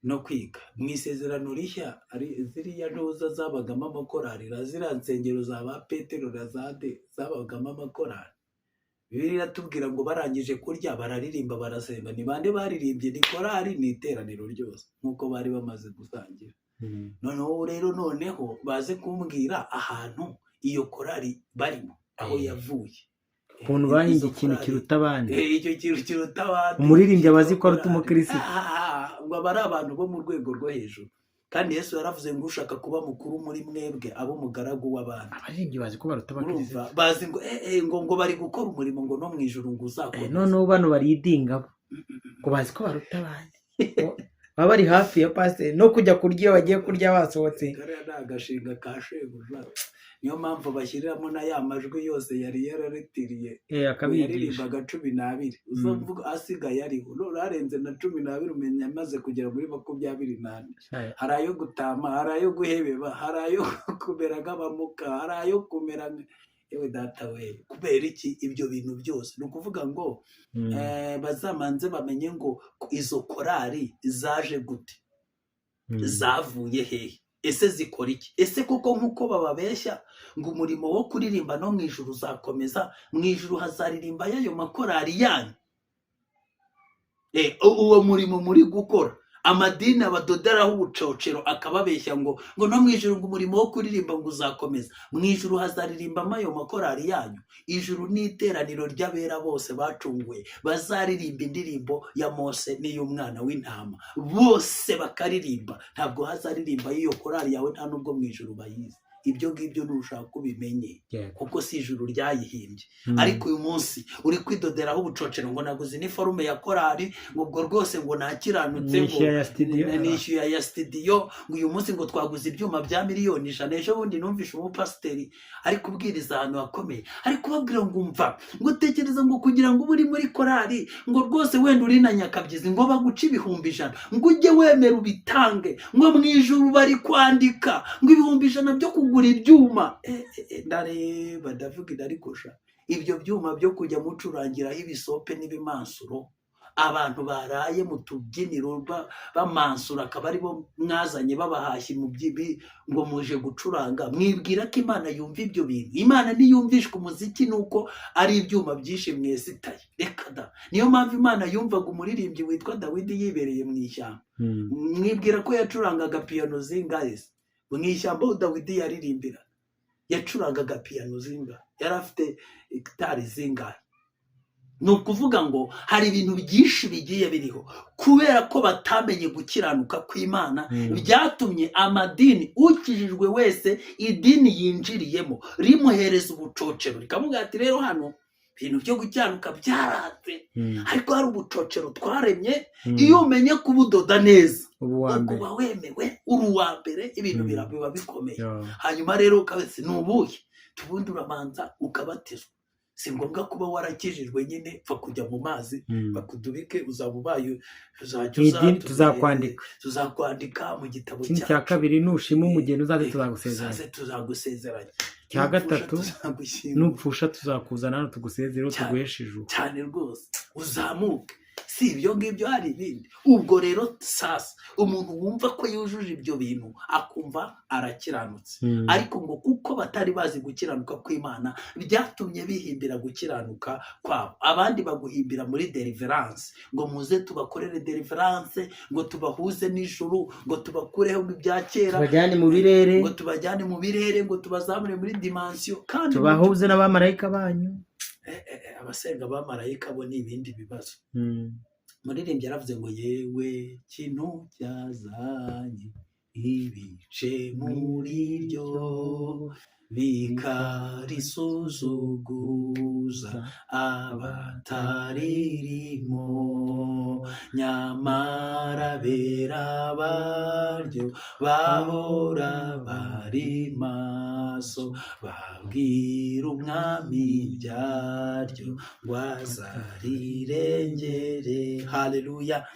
no kwiga mu isezerano rishya ari ziriya ntuza zabagamo amakorari ziriya nsengero za ba Petero na Zade zabagamo amakorari Bibiliya iratubwira ngo barangije kurya bararirimba barasemba ni bande baririmbye ni korari ni iteraniro ryose nk'uko bari bamaze gusangira noneho baze kumbwira ahantu iyo korari barimo aho yavuye ukuntu bahinze ikintu kiruta abandi icyo kintu kiruta abandi umuririmbyi abazi ko ari umukirisitu baba ari abantu bo mu rwego rwo hejuru kandi Yesu yaravuze ngo ushaka kuba mukuru muri mwebwe abo umugaragu w'abantu abaririmbyi bazi ko baruta abakirisitu bazi ngo bari gukora umurimo ngo no mu ijuru ngo uzakora noneho bano baridinga ngo bazi ko baruta abandi baba bari hafi ya pasiteri no kujya kurya iyo bagiye kurya basohotse kariya ni agashinga ka shebuja niyo mpamvu bashyiriramo na ya majwi yose yari yararetiriye yaririmbaga 12 uzavuga asigaye ariho none arenze na 12 umenya amaze kugera muri 28 hari ayo gutama hari ayo guhebeba hari ayo kumera nk'abamuka hari ayo kumera yewe data we kubera iki ibyo bintu byose ni ukuvuga ngo bazamanze bamenye ngo izo korari zaje gute zavuye hehe ese zikora iki ese kuko nk'uko bababeshya ngo umurimo wo kuririmba no mu ijuru uzakomeza mu ijuru hazaririmba y'ayo makorari yanyu uwo murimo muri gukora amadini abadoderaho ubucocero akababeshya ngo no mu ijuru ngo umurimo wo kuririmba ngo uzakomeza mu ijuru hazaririmbamo ayo makorari yanyu ijuru ni iteraniro ry'abera bose bacunguwe bazaririmba indirimbo ya Mose n'iy'umwana w'intama bose bakaririmba ntabwo hazaririmba iyo korari yawe nta nubwo mu ijuru bayizi ibyo ngibyo nushaka ubimenye kuko si ijuru ryayihimbye ariko uyu munsi uri kwidoderaho ubucocero ngo naguze iniforume ya korari ngo ubwo rwose ngo nakiranutse ngo nishyuye ya studio ngo uyu munsi ngo twaguze ibyuma bya miliyoni 100 ejo bundi numvishe umupasiteri ari kubwiriza ahantu hakomeye ari kubabwira ngo umva ngo tekereza ngo kugira ngo uri muri korari ngo rwose wenda uri na nyakabyizi ngo baguce 100,000 ngo ujye wemera ubitange ngo mu ijuru bari kwandika ngo 100,000 byo kugura ibyuma ndareba ndavuga arikosha ibyo byuma byo kujya mucurangiraho ibisope n'ibimansuro abantu baraye mu tubyiniro bamansura akaba aribo mwazanye babahashye mu byibi ngo muje gucuranga mwibwira ko Imana yumva ibyo bintu Imana niyumvishwa umuziki nuko ari ibyuma byinshi mwesitaye reka da niyo mpamvu Imana yumvaga umuririmbyi witwa Dawidi yibereye mu ishyamba mwibwira ko yacurangaga piano zingahe mu ishyamba Dawidi yaririmbira yacurangaga piano zingahe yari afite gitari zingahe ni ukuvuga ngo hari ibintu byinshi bigiye biriho kubera ko batamenye gukiranuka kw'Imana byatumye amadini ukijijwe wese idini yinjiriyemo rimuhereza ubucocero rikamubwira ati rero hano ibintu byo gukiranuka byaratse ariko hari ubucocero twaremye iyo umenye kubudoda neza uba wemewe uri uwa mbere ibintu biba bikomeye hanyuma rero ukabese ni ubuhe tubundi urabanza ukabatizwa si ngombwa kuba warakijijwe nyine pfa kujya mu mazi bakudubike uzaba ubaye uzajya tuzakwandika mu gitabo cyacu. Cya kabiri nushima umugeni uzaze tuzagusezeranya. Cya gatatu nupfusha tuzakuzana hano tugusezerere tuguheshe ijuru cyane rwose uzamuke. Si ibyo ngibyo hari ibindi. Ubwo rero sasa umuntu wumva ko yujuje ibyo bintu akumva arakiranutse, ariko ngo kuko batari bazi gukiranuka kw'Imana byatumye bihimbira gukiranuka kwabo. Abandi baguhimbira muri deliverance, ngo muze tubakorere deliverance, ngo tubahuze n'ijuru, ngo tubakureho ibya kera, tubajyane mu birere, ngo tubajyane mu birere, ngo tubazamure muri dimension, kandi tubahuze n'abamarayika banyu. Abasenga abamarayika bo ni ibindi bibazo. Muririmbyi yaravuze ngo yewe kintu cyazanye ibice muri ryo bikarisuzuguza abataririmo, nyamara bera baryo bahora bari maso, babwira umwami byaryo ngo azarirengere. Haleluya.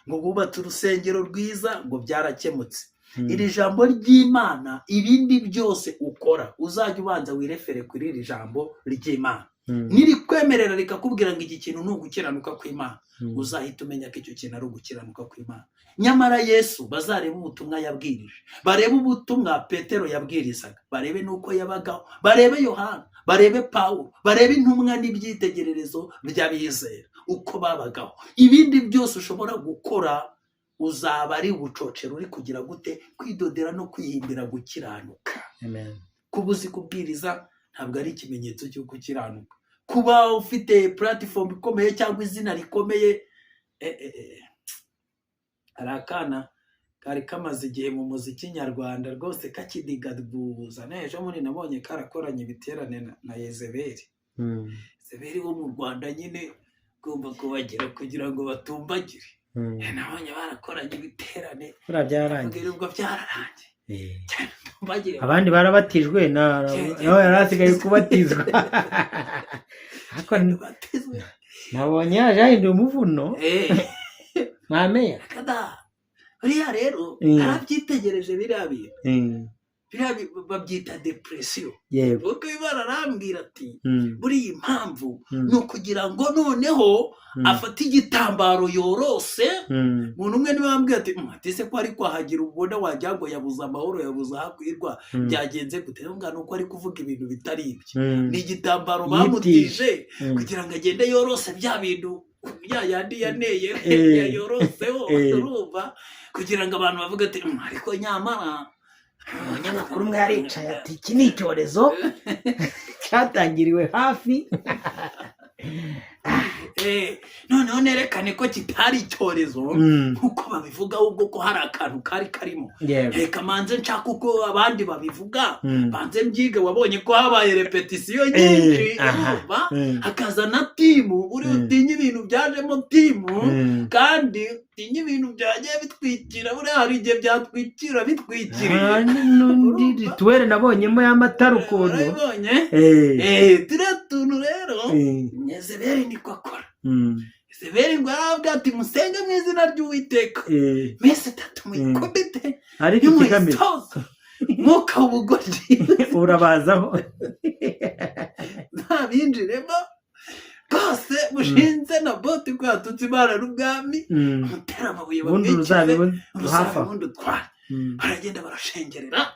Ngo bubatse urusengero rwiza ngo byarakemutse. Iri jambo ry'Imana, ibindi byose ukora uzajya ubanza wirefere kuri iri jambo ry'Imana. Nirikwemerera rikakubwira ngo iki kintu ni ugukiranuka kw'Imana, uzahita umenya ko icyo kintu ari ugukiranuka kw'Imana. Nyamara Yesu bazareba ubutumwa yabwirije, barebe ubutumwa Petero yabwirizaga, barebe nuko yabagaho, barebe Yohana, barebe Pawulo, barebe intumwa n'ibyitegererezo by'abizera uko babagaho. Ibindi byose ushobora gukora uzaba ari ubucocero uri kugira gute, kwidodera no kwihimbira gukiranuka. Amen. Kuba uzi kubwiriza ntabwo ari ikimenyetso cyo gukiranuka. Kuba ufite platform ikomeye cyangwa izina rikomeye, hari akana kari kamaze igihe mu muziki nyarwanda rwose kakidigadubuza, n'ejo muri nabonye karakoranye ibiterane na Yezebeli. Yezebeli wo mu Rwanda nyine ugomba kubagira kugira ngo batumbagire. Nabonye barakoranye ibiterane, byararangiye. Ubwo byararangiye. Abandi barabatijwe, nawe yarasigaye kubatizwa. Nabonye yaje ahinduye umuvuno. Mwameya buriya rero narabyitegereje biriya bintu. Biriya babyita depression. Kuko Imana arambwira ati buriya impamvu ni ukugira ngo noneho afate igitambaro yorose. Umuntu umwe niwe wambwira ati se ko ari kwahagira ubona wagira ngo yabuze amahoro, yabuze ahakwirwa, byagenze gute? Ngano uko ari kuvuga ibintu bitari ibyo. Ni igitambaro bamutije kugira ngo agende yorose bya bintu ya yandi yaneye yayoroseho, urumva, kugira ngo abantu bavuge ati ariko nyamara umunyamakuru umwe yaricaye ati iki ni icyorezo cyatangiriwe hafi. Noneho nerekane ko kitari icyorezo nkuko babivuga, ahubwo ko hari akantu kari karimo. Reka manze nshaka uko abandi babivuga, banze mbyige. Wabonye ko habaye repetition nyinshi, hakaza na timu. Uri utinya ibintu byajemo timu, kandi utinya ibintu byagiye bitwikira. Buriya hari igihe byatwikira bitwikiriye. Rituwere nabonyemo y'amatara ukuntu. Turiya tuntu rero Yezebeli niko akora. Yezebeli ngo yarabwira ati musenge mu izina ry'Uwiteka mese tatu muyikubite, ariko ikigamije mwuka w'ubugoryi urabazaho ntabinjiremo rwose. Mushinze na bote ko yatutse Imana n'ubwami, mutera amabuye bamwikize uruzabibundi utwara. Baragenda barashengerera.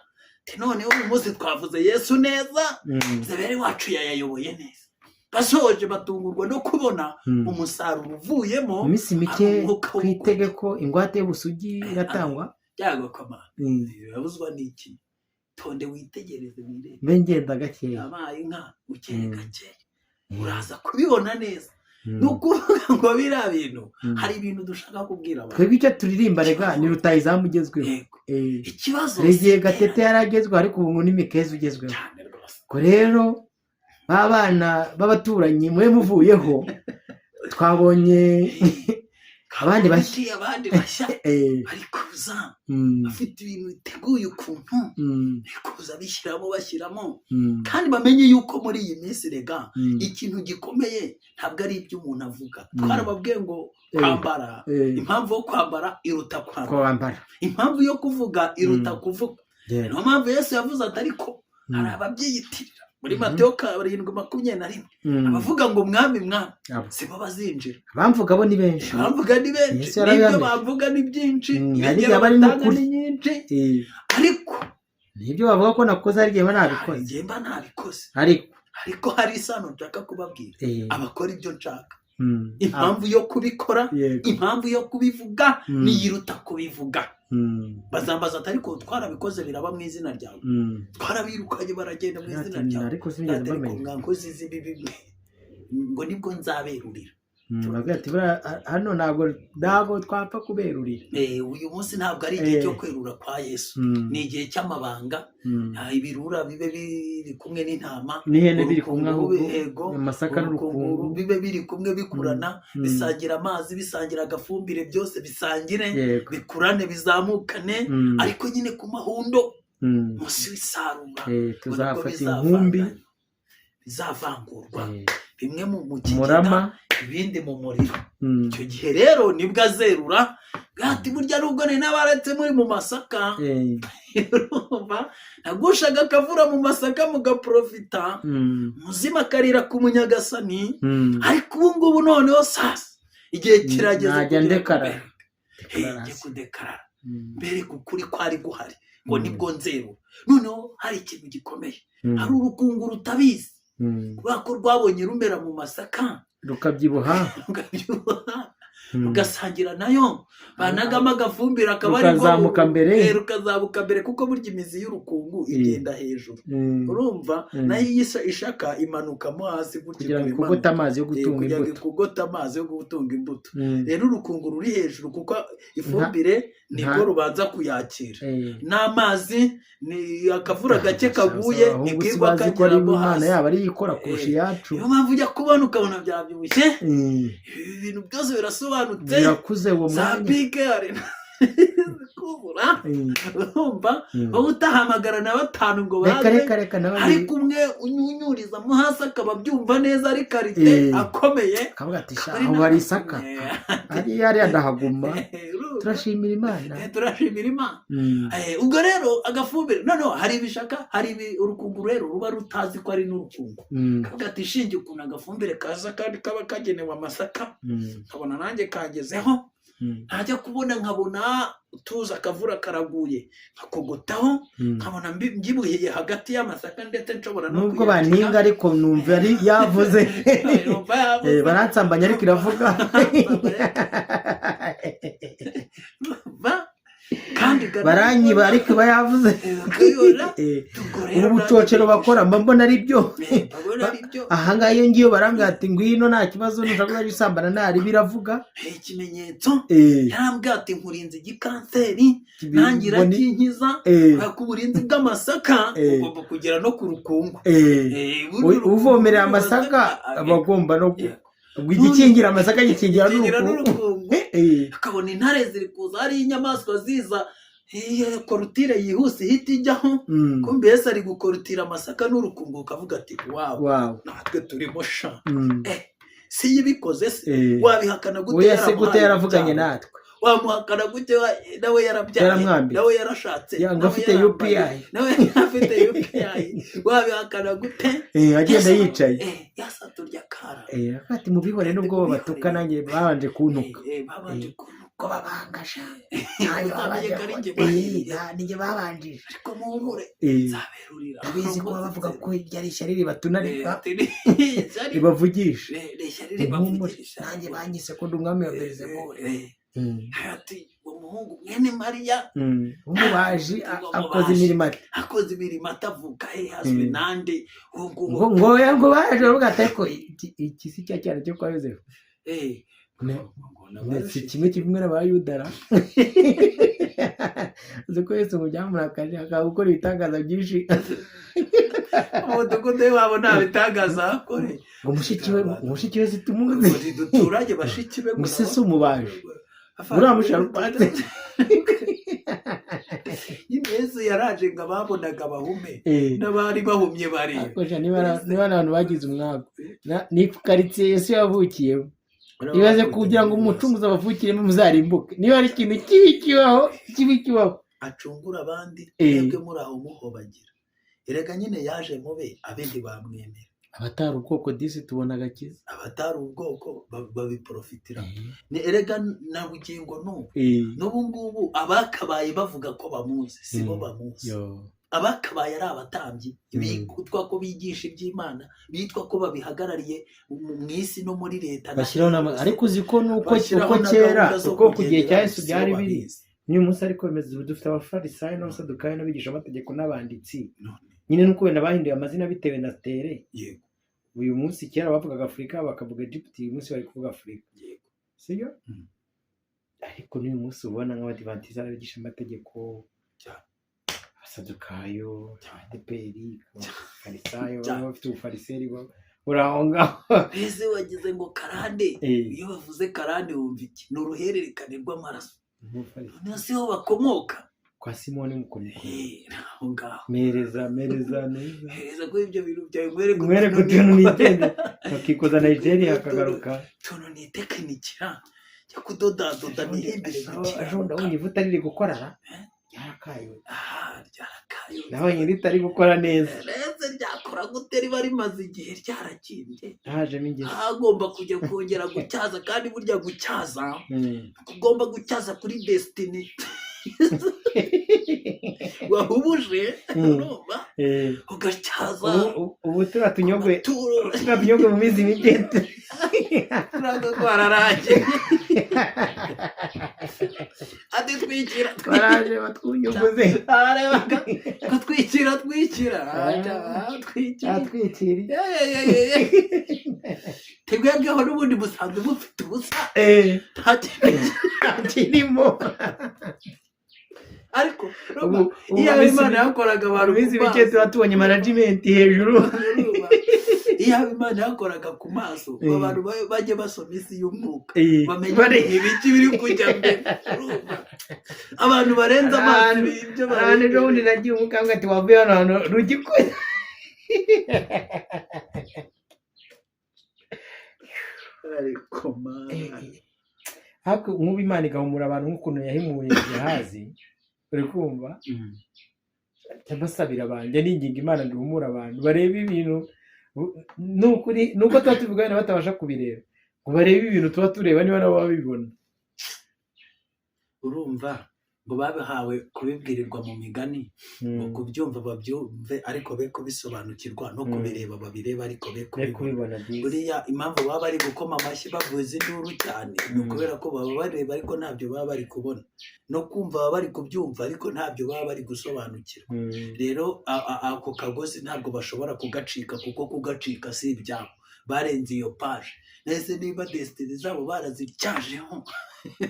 Noneho uyu munsi twavuze Yesu neza, Yezebeli wacu yayayoboye neza. Basoje batungurwa no kubona umusaruro uvuyemo. Iminsi mike twitege ko ingwate y'ubusugi iratangwa. Byago komana yabuzwa n'iki? Tonde witegereze wirebe. Bengenda gakeya. Abaye inka ukeye gakeya, uraza kubibona neza. Nukuvuga ngo biriya bintu hari ibintu dushaka kubwira abantu. Twebwe icyo turirimba rega ni rutayizamu ugezweho. Ikibazo Regiye Gatete yaragezweho, ariko ubu ni Mikezi ugezweho. Ko rero babana b'abaturanyi mwe muvuyeho twabonye abandi bashya abandi bashya bari kuza bafite ibintu biteguye ukuntu bari kuza bashyiramo kandi bamenye yuko muri iyi minsi rega ikintu gikomeye ntabwo ari ibyo umuntu avuga. Twarababwiye ngo kwambara, impamvu yo kwambara iruta kwambara, impamvu yo kuvuga iruta kuvuga. Niyo mpamvu Yesu yavuze ati ariko hari ababyiyitirira muri Mateyo 7:21 abavuga ngo mwami sibo bazinjira, abamvuga bo ni benshi, n'ibyo bavuga ni byinshi, n'ibyo batanga ni nyinshi, ariko nibyo bavuga ko nakoze ari igihe ntabikoze, ariko hari isano nshaka kubabwira, abakora ibyo nshaka. Impamvu yo kubikora, impamvu yo kubivuga niyiruta kubivuga. Bazambaza ati ariko twarabikoze biraba mu izina ryawe, twarabirukanye baragenda mu izina ryawe, ariko mwankozi z'ibibi ngo nibwo nzaberurira. Hano ntabwo twapfa kuberurira. Uyu munsi ntabwo ari igihe cyo kwerura kwa Yesu, ni igihe cy'amabanga. Ibirura bibe biri kumwe n'intama n'ihene biri kumwe, ahubwo amasaka n'urukungu bibe biri kumwe bikurana, bisangira amazi, bisangira agafumbire, byose bisangire, bikurane, bizamukane, ariko nyine ku mahundo munsi w'isarura tuzafata inkumbi bizavangurwa, bimwe mu kigina, ibindi mu muriro. Icyo gihe rero nibwo azerura ati burya nubwo ni n'abaretse muri mu masaka, nagushaga akavura mu masaka mugaprofita, muzima akarira ku munyagasani, ariko ubu ngubu noneho sasa igihe kirageze kudekarara mbere kukuri kwari guhari ngo nibwo nzerura. Noneho hari ikintu gikomeye, hari urukungu rutabizi kubera ko rwabonye rumera mu masaka rukabyibuha rugasangira nayo, banagamo agafumbire akaba ari rukazamuka mbere, kuko burya imizi y'urukungu igenda hejuru, urumva nayo ishaka imanukamo hasi kugira ngo kugota amazi yo gutunga imbuto. Rero urukungu ruri hejuru kuko ifumbire nibwo rubanza kuyakira, n'amazi ni akavura gake kaguye nibwirwa kageramo hasi. Yaba ari ikora kurusha iyacu, niyo mpamvu ujya kubona ukabona byabyibushye, ibi bintu byose birasobanutse, birakuze uwo mwanya, za pike arena kubura, urumva wowe utahamagara na batanu ngo baze, ariko umwe unyunyurizamo hasi akaba byumva neza, ari karite akomeye, akavuga ati aho hari isaka hariya ndahaguma, turashimira Imana. Ubwo rero agafumbire noneho hari ibishaka, hari urukungu rero ruba rutazi ko ari n'urukungu, kavuga ati shinge ukuntu agafumbire kaza kandi kaba kagenewe amasaka, nkabona nanjye kangezeho, ntajya kubona nkabona tuza akavura karaguye nkakogotaho, nkabona mbyibuhiye hagati y'amasaka, ndetse nshobora no nubwo baninga, ariko numva ari yavuze baransambanya ariko iravuga baranyiba ariko iba yavuze. Ubu bucocero bakora mbona ari byo, ahangaha iyo ngiyo barambwira ati ngwino nta kibazo, nushaka gusambana ntari biravuga ikimenyetso. Yarambwira ati nkurinze igikanseri, ntangira kinkiza ku burinzi bw'amasaka, ugomba kugera no ku rukungu. Uvomerera amasaka aba agomba no igikingira amasaka gikingira n'urukungu. Akabona intare ziri kuza, hari inyamaswa ziza, korutire yihuse ihita ijyaho, kumbe Yesu ari gukorutira amasaka n'urukungu, ukavuga ati wow, natwe turimo sha. Si yibikoze se, wabihakana gute yaravuganye natwe, wamuhakana gute nawe yarabyaye, nawe yarashatse, afite UPI, wabihakana gute agenda yicaye yasaturya kara, ati mubihore nubwo batuka nanjye babanje kuntuka, ko babangasha ninjye babanjije, ariko muhumure nzaberurira. Abizi ko bavuga ko irya rishyari ribatunarika ribavugisha, nanjye banyise ko ndi umwami wa Belizebuli. Ati umuhungu mwene Mariya umubaji akoze imirimo atavuga, hazwi nande ngo baje bavuga ati ko iki si cya cyane cyo kwa Yozefu, si kimwe n'abayudara, uzi ko Yesu byamurakaje akagukora ibitangaza byinshi, umudugudu wabo nta bitangaza akore, ngo mushiki we zitumuze duturanye bashiki be musese umubaji uriya musharupanze Yesu yaraje ngo ababonaga bahume n'abari bahumye bareba. niba abantu bagize umwago ni karitsiye Yesu yavukiyemo, ibaze kugira ngo umucunguzi abavukiremo muzarimbuke, niba ari ikintu kibi kibaho acungura abandi mwebwe muri aho muhobagira. Erega nyine yaje mube abindi bamwemera. abatari ubwoko disi tubona agakiza, abatari ubwoko babiprofitira. Ni erega na bugingo n'ubu ngubu abakabaye bavuga ko bamuzi sibo bamuzi. Abakabaye ari abatambyi bitwa ko bigisha iby'Imana, bitwa ko babihagarariye mu isi no muri leta, ariko uzi ko nuko kera uko ku gihe cya Yesu byari biri n'uyu munsi ariko bimeze. Dufite abafarisayo n'abasadukayo n'abigisha amategeko n'abanditsi, nyine nuko wenda bahinduye amazina bitewe na tere. Uyu munsi kera bavugaga Afurika bakavuga Egypt, uyu munsi bari kuvuga Afurika, sibyo? Ariko n'uyu munsi ubona nk'abadivantizi n'abigisha amategeko, abasadukayo, abadeperi, abafarisayo, bafite ubufariseri uraho ngaho. Ese wagize ngo karande, iyo bavuze karande wumva iki? Ni uruhererekane rw'amaraso, noneho siho bakomoka kwa Simoni Mukonikoni. Aho ngaho mereza kuri ibyo bintu byawe mwereke utuntu nitende bakikoza Nigeria akagaruka tuntu ni tekinikira cyo kudodadoda n'ihimbire gukira. Ejo ndabonye ivuta riri gukora ryarakayo, nabonye ritari gukora neza. Neze ryakora gute? Riba rimaze igihe ryarakimbye, hajemo ingezi, agomba kujya kongera gucyaza. Kandi burya gucyaza ugomba gucyaza kuri destiny wahubuje urumva ugacyaza. ubu turatunyogwe mu mizi mike twararaje ati twikira twaraje batwunyuguze ararebaga ko twikira twebweho n'ubundi musanzwe mufite ubusa ntakirimo. Ariko iyo Imana yakoraga abantu bizi bike tuba tubonye management hejuru. Iyo Imana yakoraga ku maso abantu bajye basoma isi y'umwuka bamenye ibiki biri kujya mbere. Abantu barenza amazi ibyo barane n'ubundi nagiye umukambwe ati wavuye hano rugikwe. Ariko Mana hako nk'ubu Imana igahumura abantu nk'ukuntu yahimuye Gehazi, uri kumva? Cyabasabira abantu n'ingingo Imana duhumura abantu barebe ibintu nuko tuba tuvuga batabasha kubireba, ngo barebe ibintu tuba tureba niba nabo babibona. Urumva ngo babihawe kubibwirirwa mu migani, ngo kubyumva babyumve ariko be kubisobanukirwa, no kubireba babireba ariko be kubibona. Buriya impamvu baba bari gukoma amashyi bavuza induru cyane ni ukubera ko baba bareba ariko ntabyo baba bari kubona, no kumva baba bari kubyumva ariko ntabyo baba bari gusobanukirwa. Rero ako kagozi ntabwo bashobora kugacika, kuko kugacika si ibyabo, barenze iyo paje. Nese niba destiny zabo barazicyajeho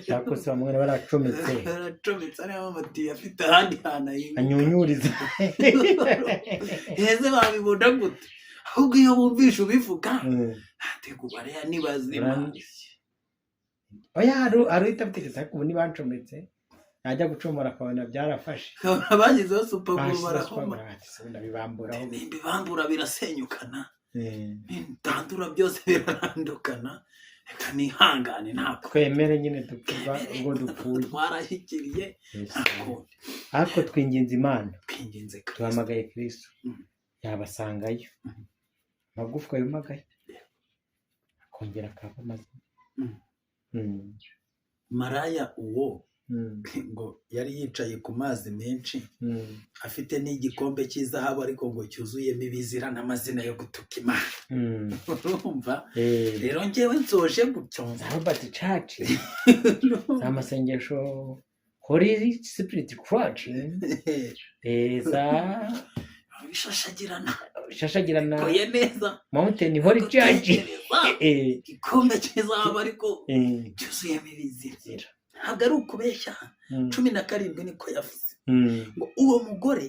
cyako se bamwe baracometse ariho amatiyo afite ahandi hantu anyunyuriza. Ese babibona gute? Ahubwo iyo bumvisha ubivuga atego bariya nibazima. Oya aruhita abitegetse, ariko ubu ntibacometse, najya gucomora akabona byarafashe. Bagizeho supaguru barahoma, bibambura birasenyukana, tandura byose birarandukana. Reka nihangane, ntabwo twemere nyine dupfa ubwo dupfuye, twarashyikiriye. ariko twinginze Imana, duhamagaye Kristo yabasangayo, amagufwa yumagaye akongera akaba mazima. Maraya uwo ngo yari yicaye ku mazi menshi, afite n'igikombe cy'izahabu ariko ngo cyuzuyemo ibizira n'amazina yo gutuka Imana. Urumva? Rero njyewe nsoje gutyo Robert Church amasengesho Holy Spirit Church bishashagirana koye neza Mountain Holy Church, igikombe cy'izahabu ariko cyuzuyemo ibizira. Ntabwo ari ukubeshya. 17 niko yavuze ngo uwo mugore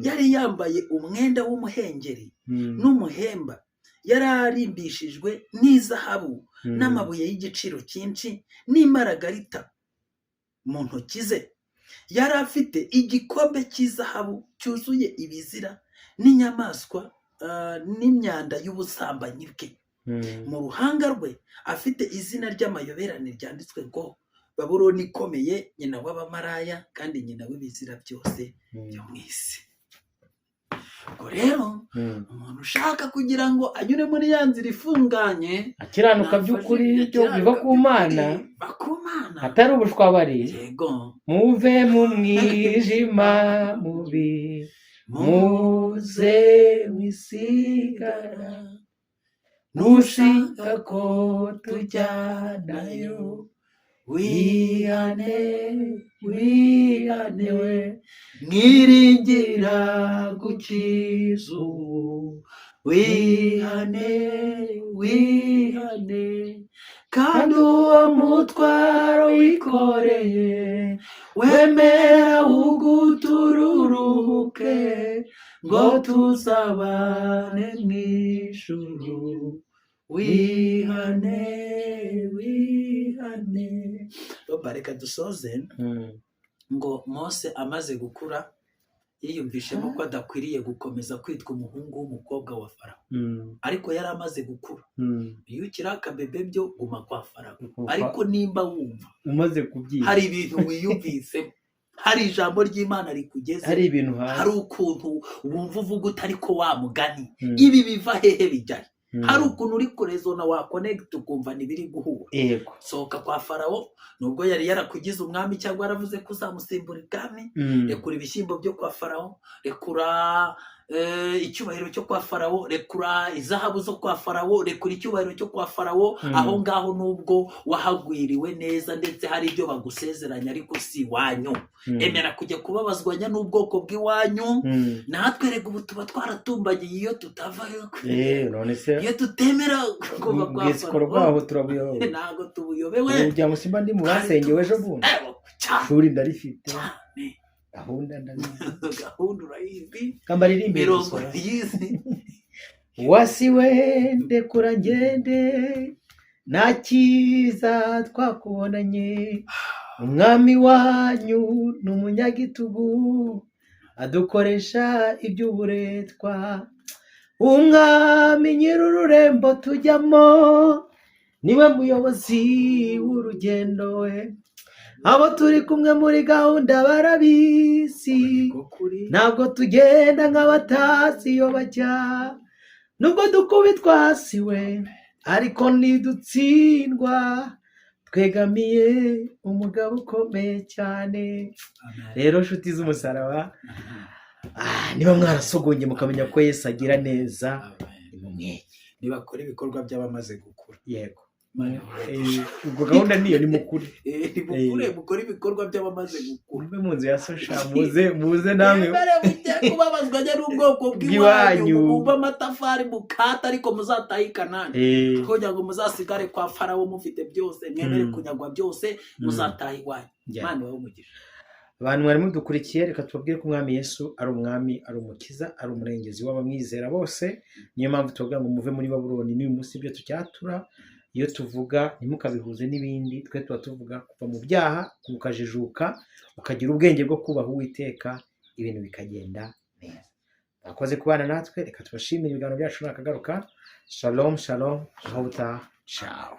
yari yambaye umwenda w'umuhengeri n'umuhemba, yari arimbishijwe n'izahabu n'amabuye y'igiciro cyinshi n'imaragarita mu ntoki ze yari afite igikombe cy'izahabu cyuzuye ibizira n'inyamaswa n'imyanda y'ubusambanyi bwe. Mu ruhanga rwe afite izina ry'amayoberane ryanditswe ngo Babuloni ikomeye, nyina w'abamaraya kandi nyina w'ibizira byose byo mu isi. Ubwo rero umuntu ushaka kugira ngo anyure muri ya nzira ifunganye, akiranuka by'ukuri byo biva ku Mana, atari ubushwabari, muve mu mwijima mubi muze wisigara, nushaka ko tujyanayo wihane we, mwiringira gukiza ubu, wihane kandi uwo mutwaro wikoreye wemera ugutururuke, ngo tuzabane mw'ijuru, wihane. Reka dusoze ngo Mose amaze gukura yiyumvishemo ko adakwiriye gukomeza kwitwa umuhungu w'umukobwa wa Farawo, ariko yari amaze gukura. Iyo ukiri akabebe byo guma kwa Farawo, ariko nimba wumva umaze kubyiga, hari ibintu wiyumvisemo, hari ijambo ry'Imana rikugeze, hari ibintu hari ukuntu wumva uvuga utari ko wa mugani ibi biva hehe bijyayo, hari ukuntu uri kurezona wa connect ukumva ntibiri guhura. Sohoka kwa Farawo, nubwo yari yarakugize umwami cyangwa yaravuze ko uzamusimbura ibwami, rekura ibishyimbo byo kwa Farawo, rekura icyubahiro cyo kwa Farawo, rekura izahabu zo kwa Farawo, rekura icyubahiro cyo kwa Farawo. Aho ngaho nubwo wahagwiriwe neza ndetse hari ibyo bagusezeranya, ariko si iwanyu. Emera kujya kubabazwanya n'ubwoko bw'iwanyu. Natwe rega ubu tuba twaratumbagiye iyo tutavayo, iyo tutemera kuva kwa Farawo ntabwo tubuyobewe. Ujya musimba ndi mu basengewe ejo bundi, shuri ndarifite, gahunda urayizi, mirongo yizi. Wasiwe ndekura ngende, nta cyiza twakubonanye, umwami wanyu ni umunyagitugu, adukoresha iby'uburetwa. Umwami nyir'ururembo tujyamo, niwe muyobozi w'urugendo we. Abo turi kumwe muri gahunda barabizi, ntabwo tugenda nk'abatazi iyo bajya, nubwo dukubitwa hasi we, ariko ntidutsindwa, twegamiye umugabo ukomeye cyane. Rero nshuti z'umusaraba, niba mwarasogonye mukamenya ko Yesu agira neza, nibakora ibikorwa by'abamaze gukura. Yego, ubwo gahunda niyo ni mukuri, mukora ibikorwa by'abamaze gukura. Mube mu nzu ya sosha, muze namwe kubabazwa n'ubwoko bw'iwanyu, mubumva amatafari mukata, ariko muzatahe i Kanani, kugira ngo muzasigare kwa Farawo mufite byose, mwemere kunyagwa byose, muzatahe iwanyu. Imana ibahe umugisha. Abantu mwari mudukurikiye, reka tubabwire ko umwami Yesu ari umwami, ari umukiza, ari umurengezi w'abamwizera bose. Niyo mpamvu tuvuga ngo muve muri Babuloni n'uyu munsi ibyo tucyatura. Iyo tuvuga ntimukabihuze n'ibindi, twe tuba tuvuga kuva mu byaha, ukajijuka, ukagira ubwenge bwo kubaha Uwiteka, ibintu bikagenda neza. Mwakoze kubana natwe, reka tubashimire. Ibiganiro byacu nakagaruka. Shalom, aho utaha, ciao.